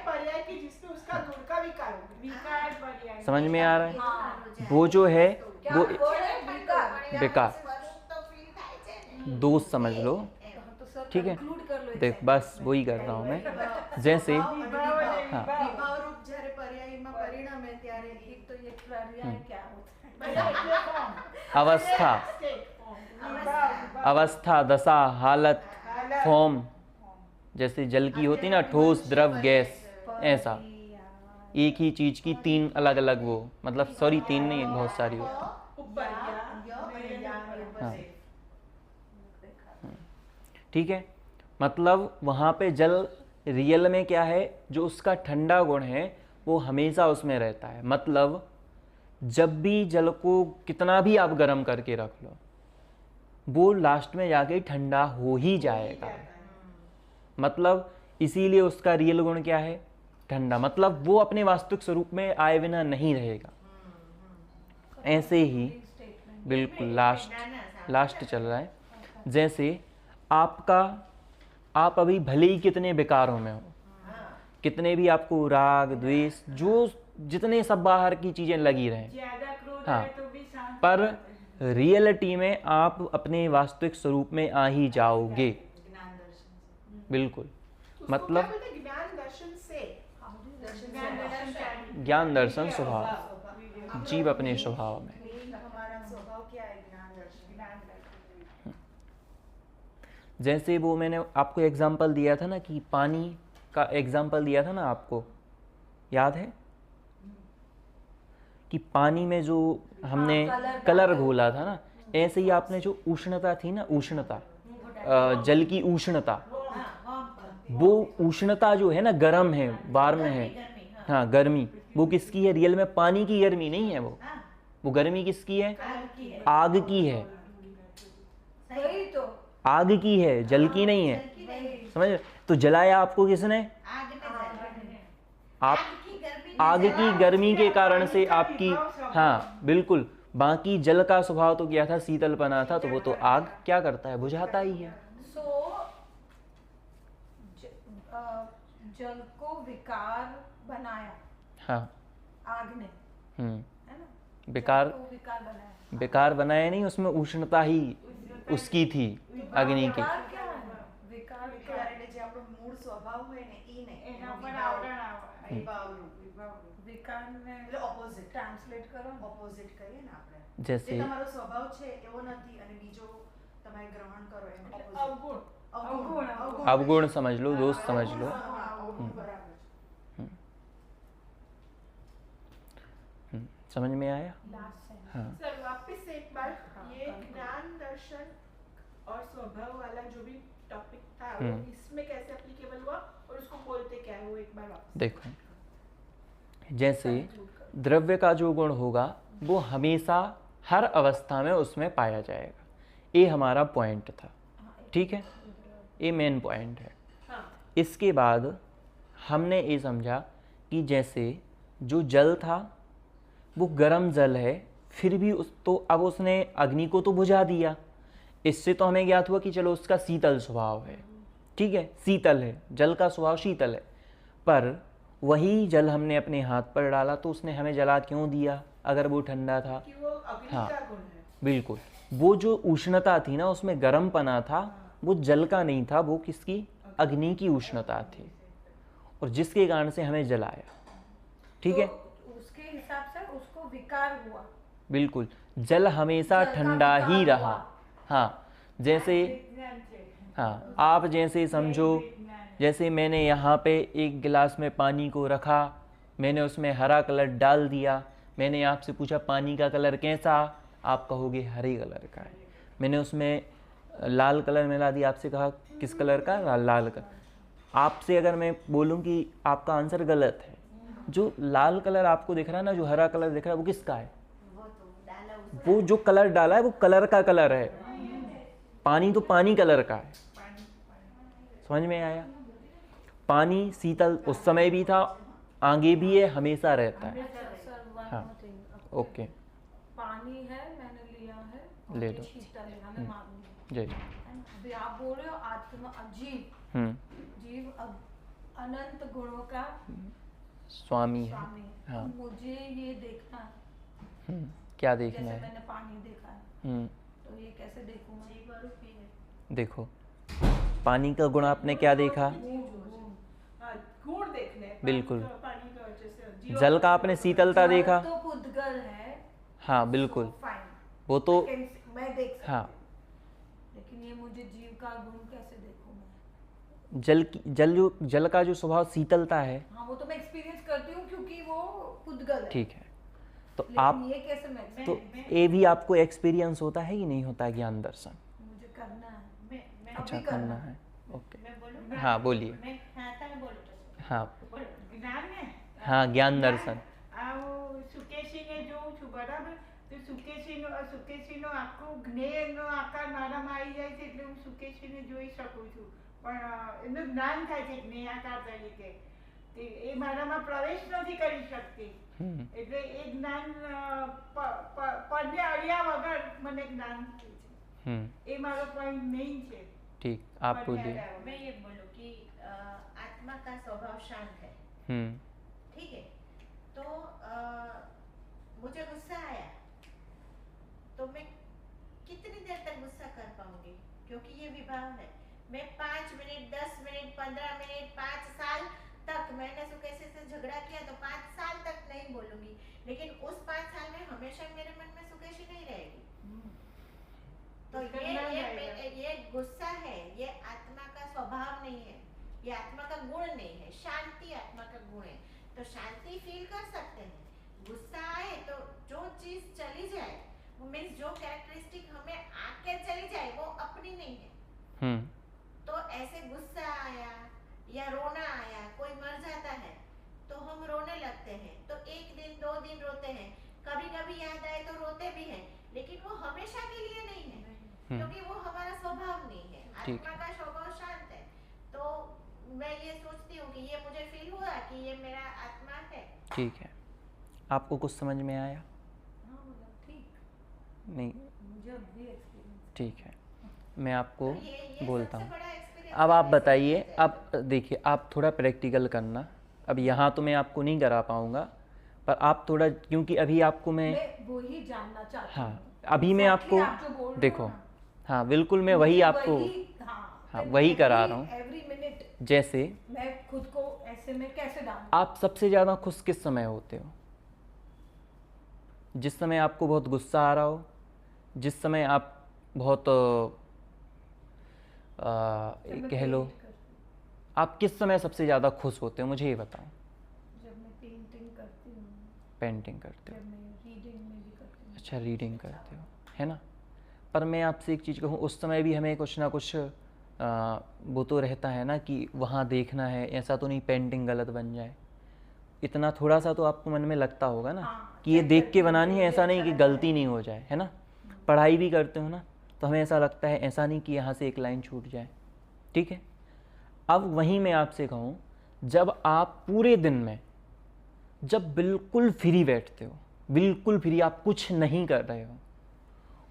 [SPEAKER 4] पर्याय की जिसमें उसका गुण का विकार हो गया। विकार पर्याय।
[SPEAKER 1] समझ में आ रहा है?
[SPEAKER 5] हाँ।
[SPEAKER 1] वो जो है
[SPEAKER 5] क्या
[SPEAKER 1] वो
[SPEAKER 5] गुण है? विकार।
[SPEAKER 1] विकार,
[SPEAKER 2] स्पर्श तो feel થાય છે ને।
[SPEAKER 1] दोष समझ लो।
[SPEAKER 5] तो सर
[SPEAKER 1] ठीक है,
[SPEAKER 5] conclude कर लो एक
[SPEAKER 1] देख
[SPEAKER 5] sentence
[SPEAKER 1] बस
[SPEAKER 5] में।
[SPEAKER 1] वही कर रहा हूँ मैं। जैसे हाँ
[SPEAKER 6] વિભાવરૂપ જ્યારે પર્યાયમાં પરિણમે ત્યારે
[SPEAKER 5] एक तो ये पर्याय क्या होता है?
[SPEAKER 4] मतलब એટલે form,
[SPEAKER 1] अवस्था,
[SPEAKER 4] state form, विभाव,
[SPEAKER 1] अवस्था, दशा, हालत, फॉर्म। जैसे जल की होती ना ठोस, द्रव, गैस, ऐसा एक ही चीज की तीन अलग अलग वो, मतलब सॉरी तीन नहीं, बहुत सारी होती।
[SPEAKER 4] ऊपर या
[SPEAKER 1] हाँ ठीक है, मतलब वहाँ पे जल रियल में क्या है, जो उसका ठंडा गुण है वो हमेशा उसमें रहता है। मतलब जब भी जल को कितना भी आप गर्म करके रख लो, वो लास्ट में जाके ठंडा हो ही जाएगा। मतलब इसीलिए उसका रियल गुण क्या है, ठंडा। मतलब वो अपने वास्तविक स्वरूप में आए बिना नहीं रहेगा। ऐसे ही बिल्कुल लास्ट चल रहा है। जैसे आप अभी भले ही कितने विकारों में हो, कितने भी आपको राग द्वेष जो जितने सब बाहर की चीजें लगी रहें,
[SPEAKER 4] ज्यादा क्रोध
[SPEAKER 1] हाँ,
[SPEAKER 4] है तो भी शांत
[SPEAKER 1] पर रियलिटी में आप अपने वास्तविक स्वरूप में आ ही जाओगे।
[SPEAKER 6] જ્ઞાન દર્શન
[SPEAKER 1] बिल्कुल,
[SPEAKER 4] उसको
[SPEAKER 1] मतलब
[SPEAKER 4] क्या बोलते हैं? ज्ञान दर्शन से
[SPEAKER 1] ज्ञान दर्शन स्वभाव, जीव अपने स्वभाव में।
[SPEAKER 6] हमारा स्वभाव क्या है? ज्ञान दर्शन।
[SPEAKER 1] जैसे वो मैंने आपको एग्जाम्पल दिया था ना, कि पानी का एग्जाम्पल दिया था ना आपको, याद है कि पानी में जो हमने कलर घोला था ना, ऐसे ही आपने जो उष्णता थी ना, उष्णता जल की उष्णता, वो उष्णता जो है ना गर्म है, वार्म है, हाँ गर्मी, वो किसकी है? रियल में पानी की गर्मी नहीं है, वो गर्मी किसकी है? आग की है।
[SPEAKER 5] वही तो
[SPEAKER 1] आग की है, जल की नहीं है। समझ? तो जलाया आपको किसने? आप आग की गर्मी के कारण से आपकी, हाँ बिल्कुल। बाकी जल का स्वभाव तो क्या था? शीतलपना था, तो वो तो आग क्या करता है? बुझाता ही है।
[SPEAKER 5] जल को विकार बनाया
[SPEAKER 1] हाँ
[SPEAKER 5] आग ने, है ना?
[SPEAKER 1] बेकार,
[SPEAKER 5] जल को विकार बनाया।
[SPEAKER 1] बेकार बनाया नहीं, उसमें उष्णता ही उसकी थी, अग्नि की।
[SPEAKER 5] विकार क्या है? विकार क्या है?
[SPEAKER 6] એટલે જે આપણો મૂળ સ્વભાવ હોય ને ઈ નહીં,
[SPEAKER 4] એના પર આવરણ આવે
[SPEAKER 6] વિભાવરૂપ
[SPEAKER 5] विकार में
[SPEAKER 6] એટલે opposite.
[SPEAKER 5] ट्रांसलेट करो ना।
[SPEAKER 6] ઓપોઝિટ કહીએ ને આપણે,
[SPEAKER 1] जैसे
[SPEAKER 6] જે તમારો સ્વભાવ છે એવો નથી અને બીજો તમે ગ્રહણ કરો એમ opposite.
[SPEAKER 4] અવગુણ
[SPEAKER 6] અવગુણ
[SPEAKER 1] अवगुण समझ लो, दोष समझ लो।
[SPEAKER 6] હા, અવગુણ બરાબર છે.
[SPEAKER 1] समझ में आया?
[SPEAKER 5] लास्ट से
[SPEAKER 1] हाँ
[SPEAKER 4] सर वापस से एक बार ये ज्ञान दर्शन और स्वभाव वाला जो भी टॉपिक था वो इसमें कैसे एप्लीकेबल हुआ और उसको बोलते क्या है वो एक बार वापस
[SPEAKER 1] देखो, जैसे द्रव्य का जो गुण होगा वो हमेशा हर अवस्था में उसमें पाया जाएगा। ये हमारा पॉइंट था, ठीक है, ये मेन पॉइंट है। इसके बाद हमने ये समझा कि जैसे जो जल था वो गर्म जल है, फिर भी तो अब उसने अग्नि को तो बुझा दिया। इससे तो हमें ज्ञात हुआ कि चलो उसका शीतल स्वभाव है, ठीक है, शीतल है, जल का स्वभाव शीतल है। पर वही जल हमने अपने हाथ पर डाला तो उसने हमें जला क्यों दिया अगर वो ठंडा था?
[SPEAKER 4] कि वो अग्नि
[SPEAKER 1] हाँ।
[SPEAKER 4] का गुण है।
[SPEAKER 1] बिल्कुल, वो जो उष्णता थी ना, उसमें गर्मपना था, वो जल का नहीं था, वो किसकी? अग्नि की उष्णता थी, और जिसके कारण से हमें जलाया। ठीक है,
[SPEAKER 5] तो उसके हिसाब से उसको विकार हुआ।
[SPEAKER 1] बिल्कुल, जल हमेशा
[SPEAKER 5] जल का
[SPEAKER 1] ठंडा ही
[SPEAKER 5] विकार
[SPEAKER 1] रहा।
[SPEAKER 5] हुआ।
[SPEAKER 1] हाँ, जैसे हाँ आप जैसे समझो, जैसे मैंने यहाँ पे एक गिलास में पानी को रखा, मैंने उसमें हरा कलर डाल दिया, मैंने आपसे पूछा पानी का कलर कैसा, आप कहोगे हरे कलर का है। मैंने उसमें लाल कलर मिला दिया, आपसे कहा किस कलर का? लाल कलर। आपसे अगर मैं बोलूँ कि आपका आंसर गलत है, जो लाल कलर आपको दिख रहा है ना, जो हरा कलर दिख रहा है, वो किसका है? वो जो कलर डाला है वो कलर का कलर है, पानी तो पानी कलर का है। समझ में आया? पानी शीतल उस समय भी था, आगे भी है, हमेशा रहता है।
[SPEAKER 5] सर one
[SPEAKER 1] हाँ।
[SPEAKER 5] more thing,
[SPEAKER 1] ओके,
[SPEAKER 5] पानी है, मैंने लिया है, और
[SPEAKER 1] ले
[SPEAKER 5] ये
[SPEAKER 1] लो।
[SPEAKER 5] शीतल है, हमें मालूम है।
[SPEAKER 1] जय।
[SPEAKER 5] है ना? अभी आप बोल रहे हो आत्मा जीव, जीव अनंत गुणों का
[SPEAKER 1] स्वामी है।
[SPEAKER 5] स्वामी है।
[SPEAKER 1] हाँ।
[SPEAKER 5] तो मुझे ये देखना है,
[SPEAKER 1] क्या
[SPEAKER 5] जैसे
[SPEAKER 1] देखना है?
[SPEAKER 5] मैंने पानी देखा है, तो ये कैसे देखूंगा?
[SPEAKER 1] देखो, पानी का गुण आपने क्या देखा?
[SPEAKER 4] हाँ, गुण देखने हैं,
[SPEAKER 1] बिल्कुल।
[SPEAKER 4] पानी का जैसे जीवा
[SPEAKER 1] जल का आपने शीतलता देखा?
[SPEAKER 5] तो पुद्गल है,
[SPEAKER 1] हाँ बिल्कुल,
[SPEAKER 5] फाइन,
[SPEAKER 1] वो तो
[SPEAKER 5] मैं देख सकती
[SPEAKER 1] हाँ,
[SPEAKER 5] हूँ। लेकिन ये मुझे जीव का गुण कैसे देखूं मैं?
[SPEAKER 1] जल का जो स्वभाव शीतलता है,
[SPEAKER 5] हाँ वो तो मैं एक्सपीरियंस करती हूँ क्योंकि वो पुद्गल है।
[SPEAKER 1] ठीक है, तो
[SPEAKER 5] लेकिन
[SPEAKER 1] आप
[SPEAKER 5] ये कैसे मैं
[SPEAKER 1] तो ये भी आपको एक्सपीरियंस होता है कि नहीं होता है ज्ञान दर्शन?
[SPEAKER 5] मुझे करना है।
[SPEAKER 2] मैं
[SPEAKER 1] अच्छा,
[SPEAKER 5] अभी
[SPEAKER 1] करना है, ओके।
[SPEAKER 2] मैं बोलूँ?
[SPEAKER 1] हाँ बोलिए।
[SPEAKER 2] मैं हाँ તમે બોલો પછી.
[SPEAKER 1] हाँ
[SPEAKER 2] બોલો. જ્ઞાન ને
[SPEAKER 1] हाँ, ज्ञान दर्शन।
[SPEAKER 4] સુકેશીને જોઉં છું બરાબર, તો સુકેશીનો આખો જ્ઞેયનો આકાર મારામાં આવી જાય છે એટલે હું સુકેશીને જોઈ શકું છું, પણ એનું જ્ઞાન થાય છે જ્ઞેયાકાર તરીકે, એ મારામાં પ્રવેશ નથી કરી શકતી, એટલે એ જ્ઞાન પડને અડ્યા વગર મને જ્ઞાન થાય છે, એ મારો પોઈન્ટ મેઇન છે।
[SPEAKER 1] ठीक, आप बोलिए।
[SPEAKER 2] मैं ये बोलूँ कि आत्मा का स्वभाव शांत है, ठीक है, तो मुझे गुस्सा आया तो मैं कितनी देर तक गुस्सा कर पाऊंगी, क्योंकि ये विभाव है। मैं 5 मिनट 10 मिनट 15 मिनट 5 साल तक, मैंने सुकेशी से झगड़ा किया तो 5 साल तक नहीं बोलूंगी, लेकिन उस 5 साल में हमेशा मेरे मन में सुकेशी नहीं रहेगी। तो ये गुस्सा है, ये आत्मा का स्वभाव नहीं है, ये आत्मा का गुण नहीं है, शांति आत्मा का गुण है। तो शांति फील कर सकते हैं, गुस्सा आए तो जो चीज चली जाए, वो मीन्स जो कैरेक्टरिस्टिक हमें आके चली जाए वो अपनी नहीं है। तो ऐसे गुस्सा आया या रोना आया, कोई मर जाता है तो हम रोने लगते हैं, तो 1 दिन 2 दिन रोते हैं, कभी कभी याद आए तो रोते भी हैं, लेकिन वो हमेशा के लिए नहीं है, क्योंकि वो हमारा स्वभाव नहीं है। आत्मा का स्वभाव शांत है, तो मैं ये सोचती हूँ कि ये मुझे फील हुआ कि ये मेरा आत्मा है।
[SPEAKER 1] ठीक है, आपको कुछ समझ में आया?
[SPEAKER 5] हाँ मतलब ठीक
[SPEAKER 1] नहीं,
[SPEAKER 5] मुझे अब भी एक्सपीरियंस।
[SPEAKER 1] ठीक है, मैं आपको
[SPEAKER 2] तो ये
[SPEAKER 1] बोलता
[SPEAKER 2] सबसे
[SPEAKER 1] हूँ।
[SPEAKER 2] बड़ा experience
[SPEAKER 1] अब आप
[SPEAKER 2] है।
[SPEAKER 1] बताइए, अब देखिए, आप थोड़ा प्रैक्टिकल करना। अब यहाँ तो मैं आपको नहीं करा पाऊँगा, पर आप थोड़ा, क्योंकि अभी आपको मैं
[SPEAKER 5] वो ही जानना चाहती
[SPEAKER 1] हाँ,
[SPEAKER 5] हूँ।
[SPEAKER 1] अभी मैं
[SPEAKER 5] Exactly
[SPEAKER 1] आपको
[SPEAKER 5] आप जो बोल रहे हो
[SPEAKER 1] देखो,
[SPEAKER 5] ना,
[SPEAKER 1] हाँ बिल्कुल, मैं वही आपको हाँ वही करा रहा हूँ।
[SPEAKER 5] एवरी मिनट
[SPEAKER 1] जैसे
[SPEAKER 5] मैं खुद को ऐसे में कैसे डालूं?
[SPEAKER 1] आप सबसे ज़्यादा खुश किस समय होते हो? जिस समय आपको बहुत गुस्सा आ रहा हो, जिस समय आप बहुत कह लो, आप किस समय सबसे ज़्यादा खुश होते हो, मुझे ये बताओ।
[SPEAKER 5] जब मैं पेंटिंग करती हूँ,
[SPEAKER 1] पेंटिंग करते हो,
[SPEAKER 5] जब मैं रीडिंग में भी करती हूँ।
[SPEAKER 1] अच्छा रीडिंग करते हो, है ना। पर मैं आपसे एक चीज़ कहूँ, उस समय भी हमें कुछ ना कुछ वो तो रहता है ना कि वहाँ देखना है, ऐसा तो नहीं पेंटिंग गलत बन जाए, इतना थोड़ा सा तो आपको मन में लगता होगा ना कि ये देख के बनानी है, ऐसा नहीं कि गलती नहीं हो जाए, है ना। पढ़ाई भी करते हो ना, तो हमें ऐसा लगता है, ऐसा नहीं कि यहाँ से एक लाइन छूट जाए, ठीक है। अब वहीं मैं आपसे कहूँ, जब आप पूरे दिन में जब बिल्कुल फ्री बैठते हो, बिल्कुल फ्री, आप कुछ नहीं कर रहे हो,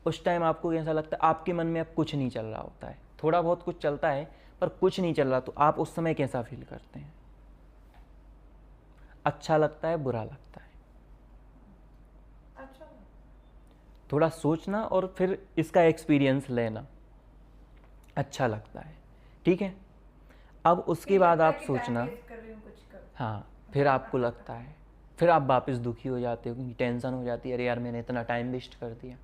[SPEAKER 1] उस टाइम आपको कैसा लगता है? आपके मन में अब कुछ नहीं चल रहा होता है, थोड़ा बहुत कुछ चलता है पर कुछ नहीं चल रहा, तो आप उस समय कैसा फील करते हैं? अच्छा लगता है, बुरा लगता है?
[SPEAKER 5] अच्छा,
[SPEAKER 1] थोड़ा सोचना और फिर इसका एक्सपीरियंस लेना। अच्छा लगता है, ठीक है। अब उसके बाद आप सोचना,
[SPEAKER 5] कर रही हूँ कुछ कर।
[SPEAKER 1] हाँ, फिर आपको लगता है, फिर आप वापस दुखी हो जाते हो, क्योंकि टेंशन हो जाती है, अरे यार मैंने इतना टाइम वेस्ट कर दिया।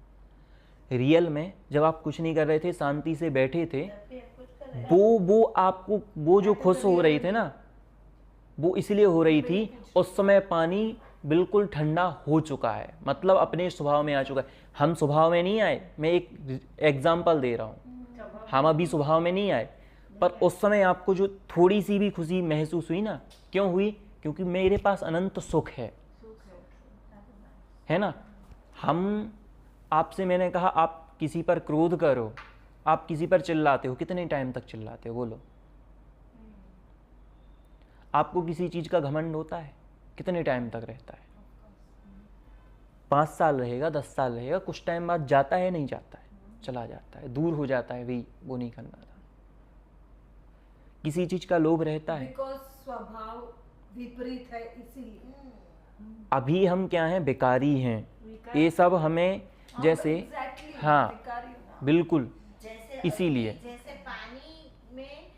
[SPEAKER 1] रियल में जब आप कुछ नहीं कर रहे थे, शांति से बैठे थे, वो आपको वो जो खुश हो रही थे ना, वो इसलिए हो रही थी उस समय पानी बिल्कुल ठंडा हो चुका है, मतलब अपने स्वभाव में आ चुका है। हम स्वभाव में नहीं आए, मैं एक एग्जाम्पल दे रहा हूँ, हम अभी स्वभाव में नहीं आए, पर उस समय आपको जो थोड़ी सी भी खुशी महसूस हुई ना, क्यों हुई? क्योंकि मेरे पास अनंत सुख है ना। हम आपसे, मैंने कहा आप किसी पर क्रोध करो, आप किसी पर चिल्लाते हो, कितने टाइम तक चिल्लाते हो बोलो? आपको किसी चीज़ का घमंड होता है, कितने टाइम तक रहता है? 5 साल रहेगा, 10 साल रहेगा, कुछ टाइम बाद जाता है, नहीं जाता है, चला जाता है, दूर हो जाता है, वही वो नहीं करना था। किसी चीज़ का लोभ रहता है,
[SPEAKER 5] बिकॉज़ स्वभाव विपरीत है, इसीलिए।
[SPEAKER 1] अभी हम क्या हैं? बेकारी हैं। ये सब हमें जैसे
[SPEAKER 5] Exactly,
[SPEAKER 1] हाँ
[SPEAKER 5] बेकारी हूँ।
[SPEAKER 1] बिल्कुल,
[SPEAKER 2] जैसे
[SPEAKER 1] इसीलिए
[SPEAKER 2] जैसे पानी में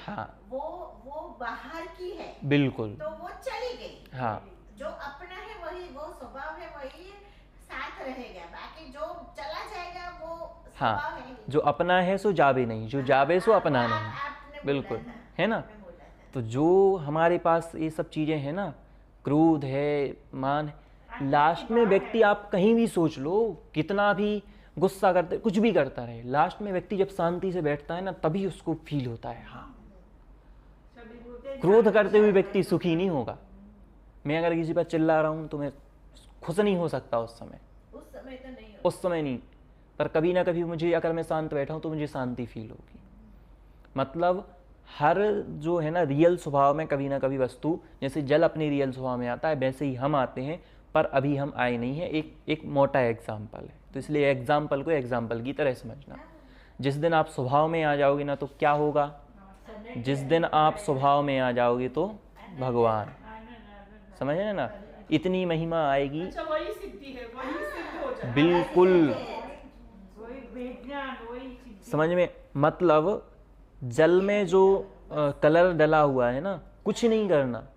[SPEAKER 1] हाँ
[SPEAKER 2] वो बाहर की है,
[SPEAKER 1] बिल्कुल,
[SPEAKER 2] तो वो चली गई।
[SPEAKER 1] हाँ
[SPEAKER 2] जो अपना है वही, वो स्वभाव है वही साथ रहेगा, बाकी जो चला जाएगा वो
[SPEAKER 1] हाँ,
[SPEAKER 2] स्वभाव है ही।
[SPEAKER 1] जो अपना है सो जावे नहीं, जो जावे सो अपना नहीं,
[SPEAKER 2] आपने
[SPEAKER 1] बिल्कुल,
[SPEAKER 2] बोला था,
[SPEAKER 1] है ना।
[SPEAKER 2] आपने बोला था।
[SPEAKER 1] तो जो हमारे पास ये सब चीज़ें हैं ना, क्रोध है, मान है, लास्ट में व्यक्ति आप कहीं भी सोच लो, कितना भी गुस्सा करते कुछ भी करता रहे, लास्ट में व्यक्ति जब शांति से बैठता है ना तभी उसको फील होता है हाँ। क्रोध करते हुए व्यक्ति सुखी नहीं होगा। मैं अगर किसी पर चिल्ला रहा हूँ तो मैं खुश नहीं हो सकता उस समय
[SPEAKER 2] तो नहीं होता।
[SPEAKER 1] उस समय नहीं, पर कभी ना कभी मुझे, अगर मैं शांत बैठा हूँ तो मुझे शांति फील होगी। मतलब हर जो है ना रियल स्वभाव में कभी ना कभी वस्तु, जैसे जल अपने रियल स्वभाव में आता है वैसे ही हम आते हैं, पर अभी हम आए नहीं हैं। एक मोटा एग्जाम्पल है, तो इसलिए एग्जाम्पल को एग्जाम्पल की तरह समझना। जिस दिन आप स्वभाव में आ जाओगे ना तो क्या होगा, जिस दिन आप स्वभाव में आ जाओगे तो भगवान, समझ रहे ना, इतनी महिमा आएगी।
[SPEAKER 4] अच्छा वही सिद्धि है, वही सिद्ध हो जाए।
[SPEAKER 1] बिल्कुल
[SPEAKER 4] वही विज्ञान, वही सिद्धि।
[SPEAKER 1] समझ में, मतलब जल में जो कलर डला हुआ है ना, कुछ नहीं करना।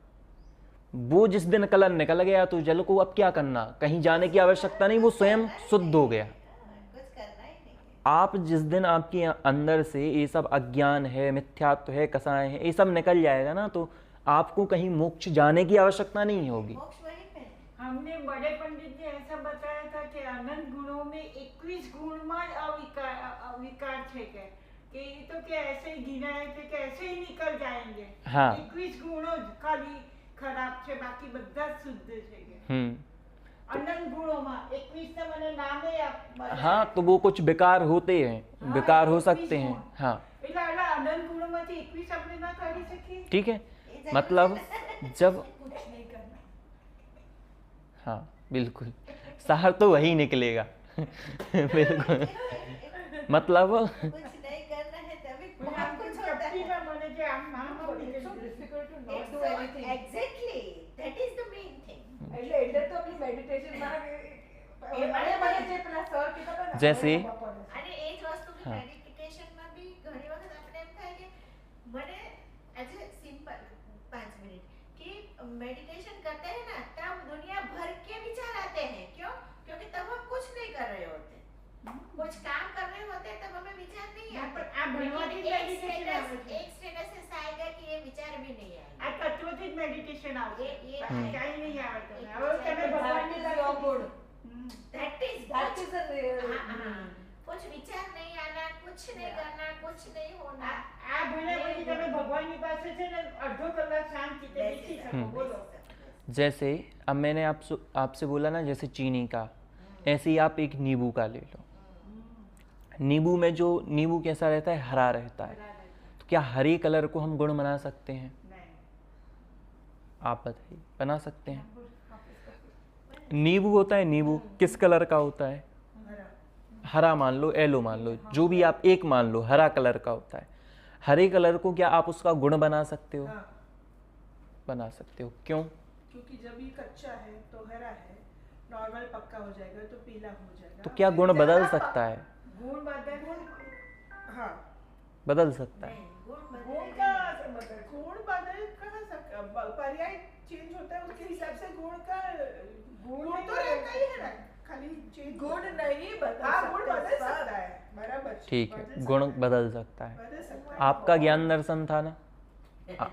[SPEAKER 1] वो जिस दिन कलर निकल गया तो जल को अब क्या करना, कहीं जाने की आवश्यकता नहीं, वो स्वयं शुद्ध हो गया।
[SPEAKER 2] कुछ करना ही नहीं है।
[SPEAKER 1] आप जिस दिन आपके अंदर से ये सब अज्ञान है, मिथ्यात्व है, कसाएं हैं, ये सब निकल जाएगा ना तो आपको कहीं मोक्ष जाने की आवश्यकता नहीं होगी।
[SPEAKER 2] मोक्ष वहीं पे है।
[SPEAKER 7] हमने बड़े पंडित ने ऐसा बताया था कि अनंत गुणों में 21 गुण में अविकार थे क्या, कि ये तो क्या ऐसे ही गिनाए थे कि ऐसे ही निकल जाएंगे।
[SPEAKER 1] हाँ।
[SPEAKER 7] 21 गुणों खाली खराब थे, बाकी બધા શુદ્ધ છે કે अनंत गुणों में 21 से मैंने नाम है।
[SPEAKER 1] हाँ, तो वो कुछ विकार होते हैं, विकार हो सकते हैं। हाँ
[SPEAKER 7] એટલે આલા અનંત ગુણો માંથી 21 આપણે ના કાઢી શકીએ।
[SPEAKER 1] ठीक है, मतलब जब
[SPEAKER 5] कुछ नहीं करना।
[SPEAKER 1] हाँ बिल्कुल, सार तो वही निकलेगा बिल्कुल, मतलब
[SPEAKER 2] कुछ नहीं करना है तभी बहुत कुछ होता है।
[SPEAKER 7] શક્તિમાં મને જે આમ નામ
[SPEAKER 5] It's so difficult to not
[SPEAKER 2] It's
[SPEAKER 5] do
[SPEAKER 2] so
[SPEAKER 5] anything.
[SPEAKER 2] exactly, that is the main thing.
[SPEAKER 5] એટલે તો આપણી meditation માં મને જે પેલા સર કીધા હતા ને,
[SPEAKER 1] जैसे
[SPEAKER 2] અને એ જ વસ્તુ
[SPEAKER 1] હા.
[SPEAKER 2] મેડિટેશન માં બી ઘણી વખત આપણે એમ થાય કે મને એઝ એ સિમ્પલ 5 मिनट कि मेडिटेशन करते हैं ना तब दुनिया भर के विचार आते हैं। क्यों? क्योंकि तब हम कुछ नहीं कर रहे होते, कुछ काम कर रहे होते हैं, तब हमें विचार नहीं
[SPEAKER 7] ના,
[SPEAKER 2] आते।
[SPEAKER 7] પણ આ ભણવાથી
[SPEAKER 2] लेकिन एक
[SPEAKER 7] meditation આવે છે।
[SPEAKER 2] एक स्टेटस ऐसा आएगा कि ये विचार भी नहीं आएगा।
[SPEAKER 7] આ તત્વથી જ મેડિટેશન આવશે,
[SPEAKER 2] એ
[SPEAKER 7] કાંઈ નહીં આવે તમને।
[SPEAKER 2] એક
[SPEAKER 7] હવે તમે
[SPEAKER 2] વિચાર
[SPEAKER 7] ભગવાનની
[SPEAKER 5] That is your good.
[SPEAKER 2] That is
[SPEAKER 5] That is a real.
[SPEAKER 2] हाँ, कुछ विचार नहीं आना, कुछ नहीं करना, कुछ नहीं होना।
[SPEAKER 7] આ ભણ્યા પછી તમે ભગવાનની પાસે છે ને અડધો કલાક શાંતિથી બેસી શકો। બોલો।
[SPEAKER 1] जैसे अब मैंने आपसे बोला ना, जैसे चीनी का, ऐसे ही आप एक नींबू का ले लो। नींबू में जो नींबू कैसा रहता है, हरा रहता है, तो क्या हरे कलर को हम गुण बना सकते हैं? आप बताइए, बना सकते हैं? नींबू होता है, नींबू किस कलर का होता है? हरा मान लो, येलो मान लो, जो भी आप एक मान लो, हरा कलर का होता है। हरे कलर को क्या आप उसका गुण बना सकते हो?
[SPEAKER 4] हाँ,
[SPEAKER 1] बना सकते हो। क्यों?
[SPEAKER 4] क्योंकि जब ये कच्चा है तो हरा है, नॉर्मल पक्का हो जाएगा तो पीला हो जाएगा।
[SPEAKER 1] तो क्या गुण बदल सकता है?
[SPEAKER 7] ગુણ બદલે
[SPEAKER 4] हाँ,
[SPEAKER 1] बदल सकता है।
[SPEAKER 4] गुण बदल कहाँ सकता, पर्याय चेंज होता है उसके हिसाब से गुण का गुण तो रहता ही है ना, खाली चेंज
[SPEAKER 5] गुण नहीं बदल
[SPEAKER 4] हाँ, गुण
[SPEAKER 5] सकते,
[SPEAKER 4] बदल
[SPEAKER 5] सर।
[SPEAKER 4] सकता है, बराबर।
[SPEAKER 1] ठीक है,
[SPEAKER 4] बदल
[SPEAKER 1] गुण
[SPEAKER 4] सकता
[SPEAKER 1] बदल सकता है।
[SPEAKER 4] बदल सकता है।
[SPEAKER 1] आपका ज्ञान दर्शन था ना,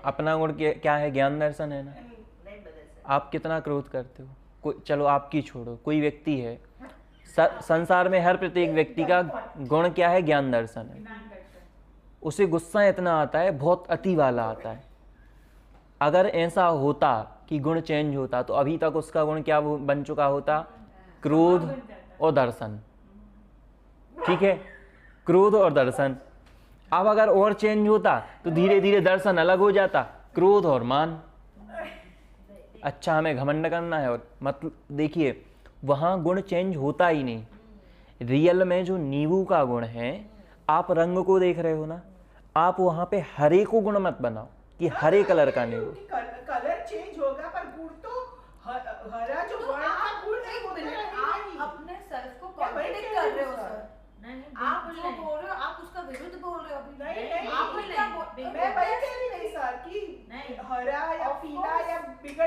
[SPEAKER 1] अपना गुण क्या है? ज्ञान दर्शन है ना।
[SPEAKER 2] नहीं बदल सकते।
[SPEAKER 1] आप कितना क्रोध करते हो? कोई, चलो आपकी छोड़ो, कोई व्यक्ति है, संसार में हर प्रत्येक व्यक्ति का गुण क्या है? ज्ञान दर्शन है। उसे गुस्सा इतना आता है, बहुत अति वाला आता है। अगर ऐसा होता कि गुण चेंज होता तो अभी तक उसका गुण क्या बन चुका होता? क्रोध और दर्शन। ठीक है, क्रोध और दर्शन। अब अगर और चेंज होता तो धीरे धीरे दर्शन अलग हो जाता, क्रोध और मान। अच्छा, हमें घमंड करना है, और मतलब देखिए वहाँ गुण चेंज होता ही नहीं। रियल में जो नींबू का गुण है, आप रंग को देख रहे हो ना, आप वहाँ पे हरे को गुण मत बनाओ कि हरे कलर का नींबू।
[SPEAKER 4] कलर चेंज होगा पर गुण तो हरा जो वर्ण का गुण है वो तो रहेगा ही।
[SPEAKER 5] आप अपने सेल्फ को
[SPEAKER 4] क्या
[SPEAKER 5] कॉन्ट्रडिक्ट
[SPEAKER 4] वही
[SPEAKER 5] कर रहे हो
[SPEAKER 4] कह रही हूँ,
[SPEAKER 5] सर।
[SPEAKER 2] नहीं,
[SPEAKER 5] आप
[SPEAKER 2] बिल्कुल
[SPEAKER 5] जो
[SPEAKER 2] नहीं।
[SPEAKER 5] बोल रहे हो आप उसका विरुद्ध बोल रहे हो अभी।
[SPEAKER 4] नहीं,
[SPEAKER 5] आप
[SPEAKER 2] बिल्कुल
[SPEAKER 5] क्या
[SPEAKER 2] नहीं,
[SPEAKER 5] बोल-
[SPEAKER 4] मैं वही कह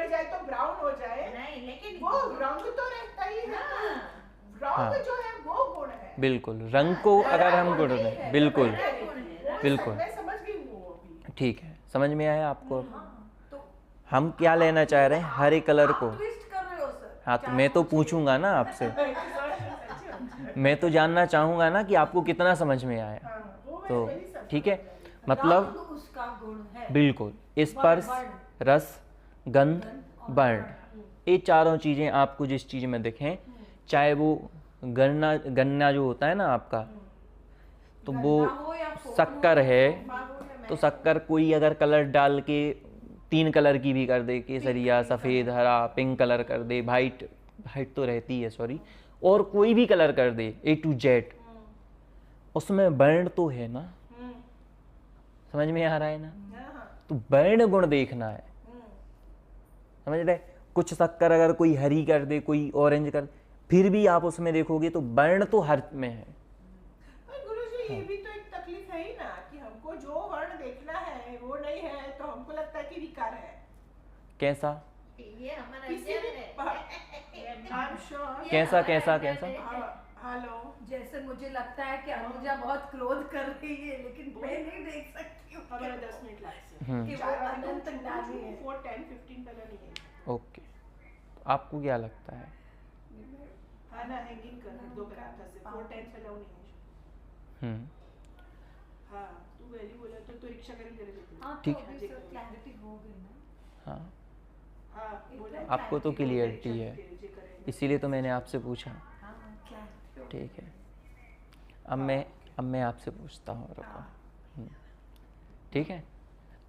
[SPEAKER 4] बिगड़ जाए तो ब्राउन हो जाए,
[SPEAKER 2] नहीं लेकिन
[SPEAKER 4] वो रंग तो रहता ही है।
[SPEAKER 2] हाँ,
[SPEAKER 4] रंग जो है वो गुण है।
[SPEAKER 1] बिल्कुल, रंग को अगर हम गुण
[SPEAKER 4] नहीं
[SPEAKER 1] दें,
[SPEAKER 4] है,
[SPEAKER 1] बिल्कुल
[SPEAKER 2] बड़ा गुण है।
[SPEAKER 1] बिल्कुल
[SPEAKER 4] मैं समझ गई वो भी।
[SPEAKER 1] ठीक है, समझ में आया आपको अब?
[SPEAKER 5] तो
[SPEAKER 1] हम क्या लेना चाह रहे हैं, हरे कलर को।
[SPEAKER 5] ट्विस्ट कर रहे हो सर।
[SPEAKER 1] हाँ, तो मैं तो पूछूंगा ना आपसे, मैं तो जानना चाहूंगा ना कि आपको कितना समझ में आया।
[SPEAKER 4] हाँ, वो मैं
[SPEAKER 1] तो
[SPEAKER 4] वही समझ
[SPEAKER 1] ठीक है,
[SPEAKER 4] गई।
[SPEAKER 1] मतलब
[SPEAKER 5] रंग उसका गुण है।
[SPEAKER 1] बिल्कुल स्पर्श, रस, गंध, वर्ण, ये चारों चीजें आपको जिस चीज में दिखें, चाहे वो गन्ना गन्ना जो होता है ना आपका, तो वो
[SPEAKER 5] गन्ना हो या फोन
[SPEAKER 1] शक्कर
[SPEAKER 5] हो,
[SPEAKER 1] है,
[SPEAKER 5] सोफा हो या
[SPEAKER 1] तो शक्कर कोई अगर कलर डाल के 3 कलर की भी कर दे, केसरिया, सफ़ेद, हरा, पिंक कलर कर दे, वाइट, वाइट तो रहती है सॉरी, और कोई भी कलर कर दे A to Z, उसमें वर्ण तो है ना, समझ में आ रहा है ना? तो वर्ण गुण देखना है, समझ रहे? कुछ शक्कर अगर कोई हरी कर दे, कोई ऑरेंज कर दे, फिर भी आप उसमें देखोगे तो वर्ण तो हर में है।
[SPEAKER 4] पर गुरुजी ये भी तो एक तकलीफ है ही ना कि हमको जो वर्ण देखना है वो नहीं है, तो हमको लगता है कि विकार है।
[SPEAKER 1] कैसा
[SPEAKER 2] ये हमारा
[SPEAKER 4] किसी
[SPEAKER 2] ज्ञान
[SPEAKER 4] भी
[SPEAKER 2] है।
[SPEAKER 4] I'm sure।
[SPEAKER 1] कैसा कैसा कैसा?
[SPEAKER 4] हेलो,
[SPEAKER 5] जैसे मुझे लगता है कि अनुजा बहुत क्रोध कर रही है, लेकिन मैं नहीं देख सकती हूँ
[SPEAKER 4] हमारा 10 मिनट लागसे
[SPEAKER 5] कि वो अनंत ज्ञानी है।
[SPEAKER 4] 4 10 15 कलर नहीं है।
[SPEAKER 1] ओके, तो आपको क्या लगता है?
[SPEAKER 4] हाँ ना, हैंगिंग कर दो ग्राम से 4 10 से डाउन नहीं है।
[SPEAKER 1] हम्म,
[SPEAKER 4] हाँ, तू वैल्यू बोला तो रिक्शा करी करे देती।
[SPEAKER 5] हाँ, तो
[SPEAKER 1] ठीक
[SPEAKER 5] अभी सर क्लैरिटी हो गई ना।
[SPEAKER 1] हाँ,
[SPEAKER 4] हाँ, बोला
[SPEAKER 1] आपको तो क्लियरिटी है, इसीलिए तो मैंने आपसे पूछा।
[SPEAKER 5] हाँ, क्लैरिटी हो
[SPEAKER 1] ठीक है, अब मैं आपसे पूछता हूँ, रुको। ठीक है,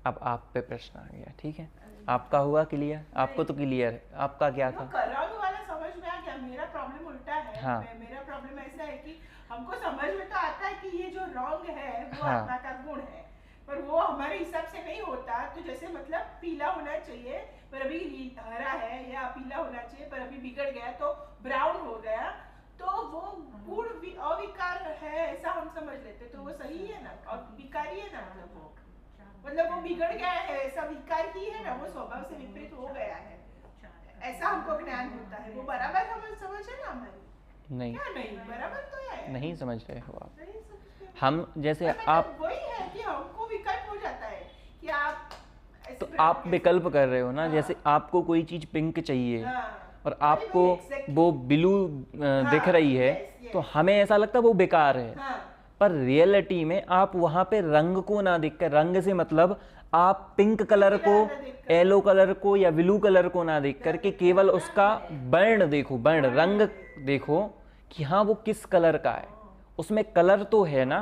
[SPEAKER 1] अब आप पे प्रश्न आ गया। ठीक है, आपका हुआ क्लियर? आपको तो क्लियर है, आपका क्या था?
[SPEAKER 4] रंग वाला समझ में आ गया। मेरा प्रॉब्लम उल्टा है।
[SPEAKER 1] हाँ।
[SPEAKER 4] मेरा प्रॉब्लम ऐसा है कि हमको समझ में तो आता है कि ये जो रंग है वो
[SPEAKER 1] हाँ।
[SPEAKER 4] आत्मा का गुण है, पर वो हमारे हिसाब से नहीं होता। तो जैसे मतलब पीला होना चाहिए पर अभी हरा है, या पीला होना चाहिए पर अभी बिगड़ गया तो ब्राउन हो गया, तो वो गुण अविकार है ऐसा हम समझ लेते। तो वो सही है ना, और विकारी है ना, मतलब वो बिगड़ गया है ऐसा विकार ही है ना, वो स्वभाव से विपरीत हो गया है, ऐसा हमको ज्ञान होता है। वो बराबर हम समझ है ना हमारी?
[SPEAKER 1] नहीं,
[SPEAKER 4] क्या नहीं बराबर तो है।
[SPEAKER 1] नहीं समझ रहे हो आप।
[SPEAKER 4] नहीं समझते।
[SPEAKER 1] हम जैसे
[SPEAKER 4] मतलब
[SPEAKER 1] आप,
[SPEAKER 4] वही है कि हमको विकल्प हो जाता है कि आप ऐसे
[SPEAKER 1] तो
[SPEAKER 4] ब्राउन
[SPEAKER 1] आप
[SPEAKER 4] कैसे-
[SPEAKER 1] विकल्प कर रहे हो ना,
[SPEAKER 4] हाँ।
[SPEAKER 1] जैसे आपको कोई चीज़ पिंक चाहिए
[SPEAKER 4] हाँ।
[SPEAKER 1] और आपको
[SPEAKER 4] exactly।
[SPEAKER 1] वो ब्लू दिख रही है,
[SPEAKER 4] yes,
[SPEAKER 1] तो हमें ऐसा लगता है वो बेकार है,
[SPEAKER 4] हाँ,
[SPEAKER 1] पर रियलिटी में आप वहाँ पे रंग को ना देखकर, रंग से मतलब आप पिंक कलर को, येलो कलर को या ब्लू कलर को ना देख करके केवल उसका वर्ण देखो, वर्ण रंग देखो कि हाँ वो किस कलर का है, उसमें कलर तो है ना,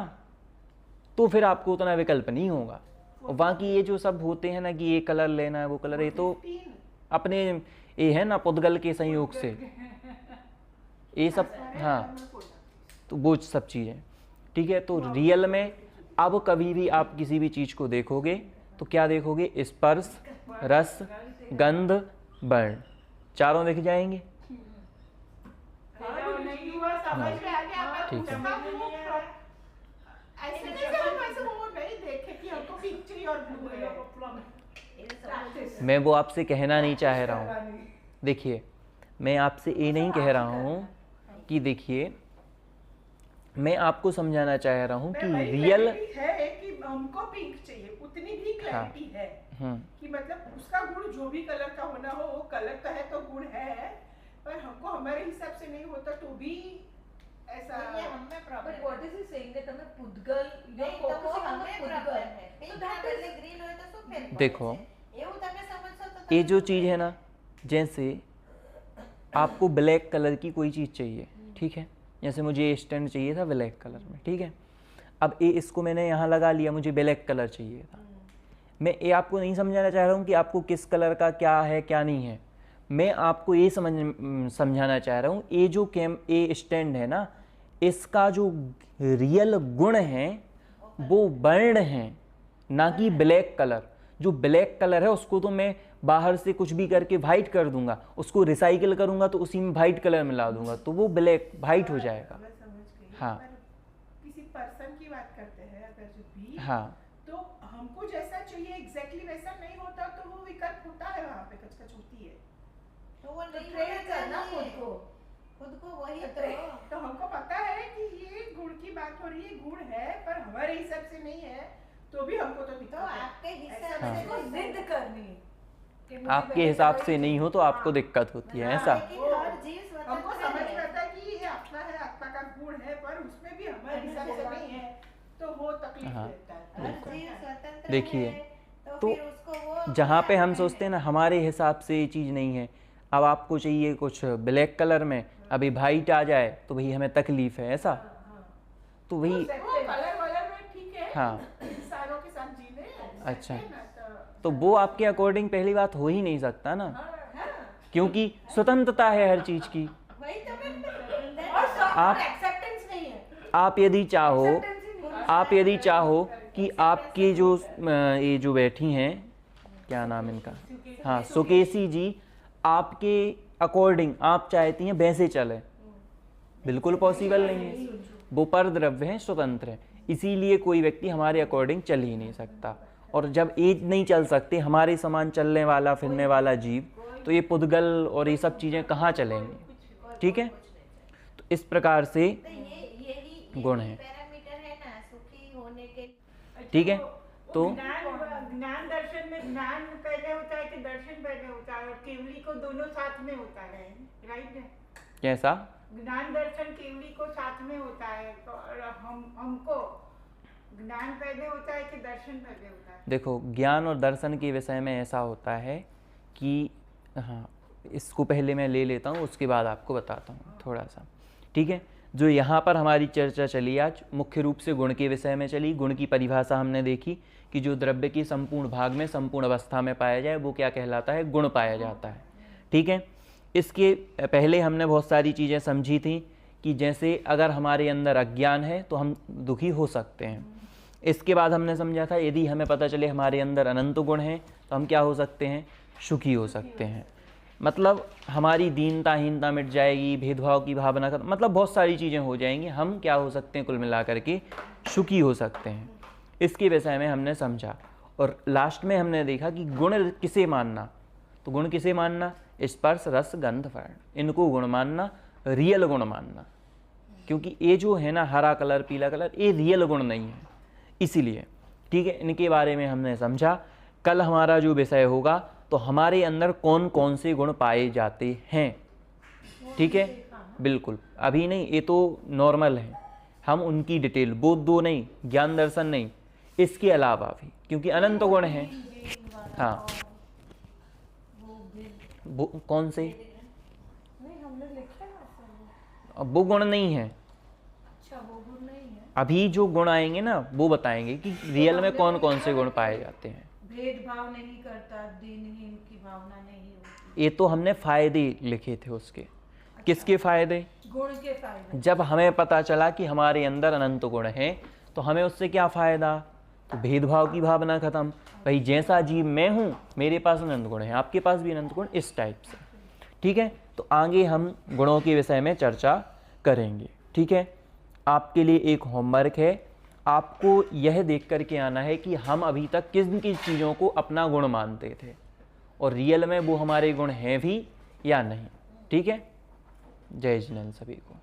[SPEAKER 1] तो फिर आपको उतना विकल्प नहीं होगा। और बाकी ये जो सब होते हैं ना कि ये कलर लेना है वो कलर, ये तो अपने ये है ना पुद्गल के संयोग से ये सब, हाँ, तो वो सब चीज़ें। ठीक है, तो रियल में अब कभी भी आप किसी भी चीज़ को देखोगे तो क्या देखोगे? स्पर्श, रस, गंध, वर्ण, चारों दिख जाएंगे।
[SPEAKER 4] समझ में आ गया। मैं
[SPEAKER 1] ठीक है।
[SPEAKER 4] उसका वो ऐसे जैसे हम ऐसे वो नहीं देखे कि हमको पिंक चाहिए और ब्लू है।
[SPEAKER 1] मैं वो आपसे कहना नहीं चाह रहा हूँ, देखिए मैं आपसे ये नहीं कह रहा हूँ कि, देखिए मैं आपको समझाना चाह रहा हूँ कि रियल
[SPEAKER 4] है कि हमको पिंक चाहिए, उतनी भी क्लैरिटी है कि मतलब उसका गुण जो भी कलर का होना हो, वो कलर का है तो गुण है, पर हमको हमारे हिसाब से नहीं होता तो भी ऐसा।
[SPEAKER 2] ये हमें
[SPEAKER 5] But
[SPEAKER 2] problem
[SPEAKER 5] what is he saying that તમે પૂતગલ you're
[SPEAKER 2] નહીં, તો वो
[SPEAKER 5] focusing on the
[SPEAKER 2] હમે
[SPEAKER 5] પૂતગલ.
[SPEAKER 2] problem है। Pink
[SPEAKER 5] So
[SPEAKER 2] ના
[SPEAKER 5] that
[SPEAKER 2] બદલે
[SPEAKER 5] is
[SPEAKER 2] green હોય તો શું ફેર પડે
[SPEAKER 1] देखो,
[SPEAKER 2] છે? એવું તમે સમજશો તો
[SPEAKER 1] ये
[SPEAKER 2] તમે
[SPEAKER 1] जो
[SPEAKER 2] શું
[SPEAKER 1] चीज़ है ना, जैसे आपको ब्लैक कलर की कोई चीज़ चाहिए, ठीक है, जैसे मुझे ये स्टैंड चाहिए था ब्लैक कलर में, ठीक है, अब ये इसको मैंने यहाँ लगा लिया, मुझे ब्लैक कलर चाहिए था। मैं ये आपको नहीं समझाना चाह रहा हूँ कि आपको किस कलर का क्या है क्या नहीं है, मैं आपको ये समझाना चाह रहा हूँ ये जो ये स्टैंड है ना, इसका जो रियल गुण है वो वर्ण है, ना कि ब्लैक कलर। जो ब्लैक कलर है उसको तो मैं बाहर से कुछ भी करके वाइट कर दूंगा, उसको रिसाइकिल करूंगा तो उसी में वाइट कलर मिला दूंगा, तो वो ब्लैक वाइट हो जाएगा।
[SPEAKER 4] मैं समझ गई।
[SPEAKER 1] हाँ।
[SPEAKER 4] पर किसी पर्सन की बात करते हैं अगर जो भी,
[SPEAKER 1] हाँ,
[SPEAKER 4] तो हमको जैसा चाहिए एग्जैक्टली वैसा नहीं होता तो वो विकल्प होता है, वहाँ पे कचकच होती है।
[SPEAKER 2] वही तो
[SPEAKER 4] हमको पता है कि ये गुण की बात हो रही है, गुण है पर हमारे हिसाब से नहीं है, तो भी हमको तो दिक्कत है।
[SPEAKER 2] आपके हिसाब
[SPEAKER 4] ऐसा
[SPEAKER 2] से
[SPEAKER 5] को जिद करनी कि मुझे
[SPEAKER 1] आपके
[SPEAKER 5] पहले
[SPEAKER 1] हिसाब
[SPEAKER 5] दवाई
[SPEAKER 1] से नहीं हो तो आपको दिक्कत होती है, ऐसा?
[SPEAKER 2] लेकिन हर जीव
[SPEAKER 4] हमको
[SPEAKER 2] स्वतंत्र
[SPEAKER 4] समझ में
[SPEAKER 2] है।
[SPEAKER 4] आता है कि ये आत्मा है, आत्मा का गुण है, पर उसमें भी हमारे हिसाब से नहीं है, तो वो तकलीफ
[SPEAKER 1] हाँ।
[SPEAKER 4] देता है।
[SPEAKER 2] हर जीव स्वतंत्र
[SPEAKER 1] देखिए,
[SPEAKER 2] है, तो
[SPEAKER 1] तो
[SPEAKER 2] फिर उसको वो
[SPEAKER 1] जहाँ पे हम
[SPEAKER 2] करते
[SPEAKER 1] सोचते
[SPEAKER 2] हैं।
[SPEAKER 1] हैं ना हमारे हिसाब से ये चीज़ नहीं है, अब आपको चाहिए कुछ ब्लैक कलर में, अभी वाइट आ जाए तो भाई हमें तकलीफ है, ऐसा? तो वही
[SPEAKER 4] वो कलर वलर में ठीक है,
[SPEAKER 1] हाँ।
[SPEAKER 4] इंसानों के साथ जीने
[SPEAKER 1] अच्छा।
[SPEAKER 4] है ना,
[SPEAKER 1] तो वो आपके अकॉर्डिंग पहली बात हो ही नहीं सकता ना, क्योंकि स्वतंत्रता है हर चीज़ की।
[SPEAKER 2] वही तो
[SPEAKER 5] और सब
[SPEAKER 1] आप-
[SPEAKER 5] एक्सेप्टेंस नहीं है।
[SPEAKER 1] आप यदि चाहो
[SPEAKER 5] Acceptance ही नहीं है।
[SPEAKER 1] आप यदि चाहो कि आपकी जो ये जो बैठी हैं, क्या नाम इनका, हाँ सुकेशी जी, आपके अकॉर्डिंग आप चाहती हैं वैसे चले, बिल्कुल पॉसिबल नहीं है। वो परद्रव्य हैं, स्वतंत्र हैं, इसीलिए कोई व्यक्ति हमारे अकॉर्डिंग चल ही नहीं सकता। और जब ये नहीं चल सकते, हमारे समान चलने वाला फिरने वाला जीव, तो ये पुद्गल और ये सब चीज़ें कहाँ चलेंगे? ठीक है, तो इस प्रकार से
[SPEAKER 2] तो यही
[SPEAKER 1] गुण है।
[SPEAKER 2] पैरामीटर है ना सुखी होने के।
[SPEAKER 1] ठीक है, तो
[SPEAKER 7] ज्ञान दर्शन में ज्ञान पहले होता है कि दर्शन पहले होता है, और केवली को दोनों साथ में होता है, राइट है?
[SPEAKER 1] कैसा?
[SPEAKER 7] ज्ञान दर्शन केवली को साथ में होता है, तो और हमको ज्ञान पहले होता है कि दर्शन पहले होता है?
[SPEAKER 1] देखो, ज्ञान और दर्शन के विषय में ऐसा होता है कि हाँ, इसको पहले मैं ले लेता हूँ, उसके बाद आपको बताता हूँ थोड़ा सा। ठीक है, जो यहाँ पर हमारी चर्चा चली आज मुख्य रूप से गुण के विषय में चली। गुण की परिभाषा हमने देखी कि जो द्रव्य की संपूर्ण भाग में संपूर्ण अवस्था में पाया जाए वो क्या कहलाता है? गुण पाया जाता है। ठीक है, इसके पहले हमने बहुत सारी चीज़ें समझी थी कि जैसे अगर हमारे अंदर अज्ञान है तो हम दुखी हो सकते हैं। इसके बाद हमने समझा था यदि हमें पता चले हमारे अंदर अनंत गुण हैं तो हम क्या हो सकते हैं? सुखी हो सकते हैं। मतलब हमारी दीनता हीनता मिट जाएगी, भेदभाव की भावना का मतलब बहुत सारी चीज़ें हो जाएंगी, हम क्या हो सकते हैं? कुल मिलाकर के सुखी हो सकते हैं। इसके विषय में हमने समझा और लास्ट में हमने देखा कि गुण किसे मानना, तो गुण किसे मानना? स्पर्श रस गंध वर्ण, इनको गुण मानना, रियल गुण मानना, क्योंकि ये जो है ना हरा कलर पीला कलर, ये रियल गुण नहीं है, इसीलिए। ठीक है, इनके बारे में हमने समझा। कल हमारा जो विषय होगा तो हमारे अंदर कौन कौन से गुण पाए जाते हैं। ठीक है, बिल्कुल अभी नहीं, ये तो नॉर्मल है, हम उनकी डिटेल वो दो नहीं, ज्ञान दर्शन नहीं, इसके अलावा भी, क्योंकि अनंत गुण हैं। हाँ, वो कौन से?
[SPEAKER 5] नहीं, हमने लिखा है ऐसा।
[SPEAKER 1] अब वो गुण नहीं है,
[SPEAKER 5] अच्छा, वो गुण नहीं है।
[SPEAKER 1] अभी जो गुण आएंगे ना वो बताएंगे कि रियल में कौन कौन से गुण पाए जाते हैं।
[SPEAKER 5] भेदभाव नहीं करता, दीनहीन की भावना नहीं होती।
[SPEAKER 1] ये तो हमने फायदे लिखे थे उसके। किसके फायदे?
[SPEAKER 5] गुण के फायदे।
[SPEAKER 1] जब हमें पता चला कि हमारे अंदर अनंत गुण हैं तो हमें उससे क्या फ़ायदा? तो भेदभाव की भावना खत्म। भाई जैसा जीव मैं हूँ, मेरे पास अनंत गुण है, आपके पास भी अनंत गुण, इस टाइप से। ठीक है, तो आगे हम गुणों के विषय में चर्चा करेंगे। ठीक है, आपके लिए एक होमवर्क है, आपको यह देख कर के आना है कि हम अभी तक किन किन चीज़ों को अपना गुण मानते थे और रियल में वो हमारे गुण हैं भी या नहीं। ठीक है, जय जिनेंद्र सभी को।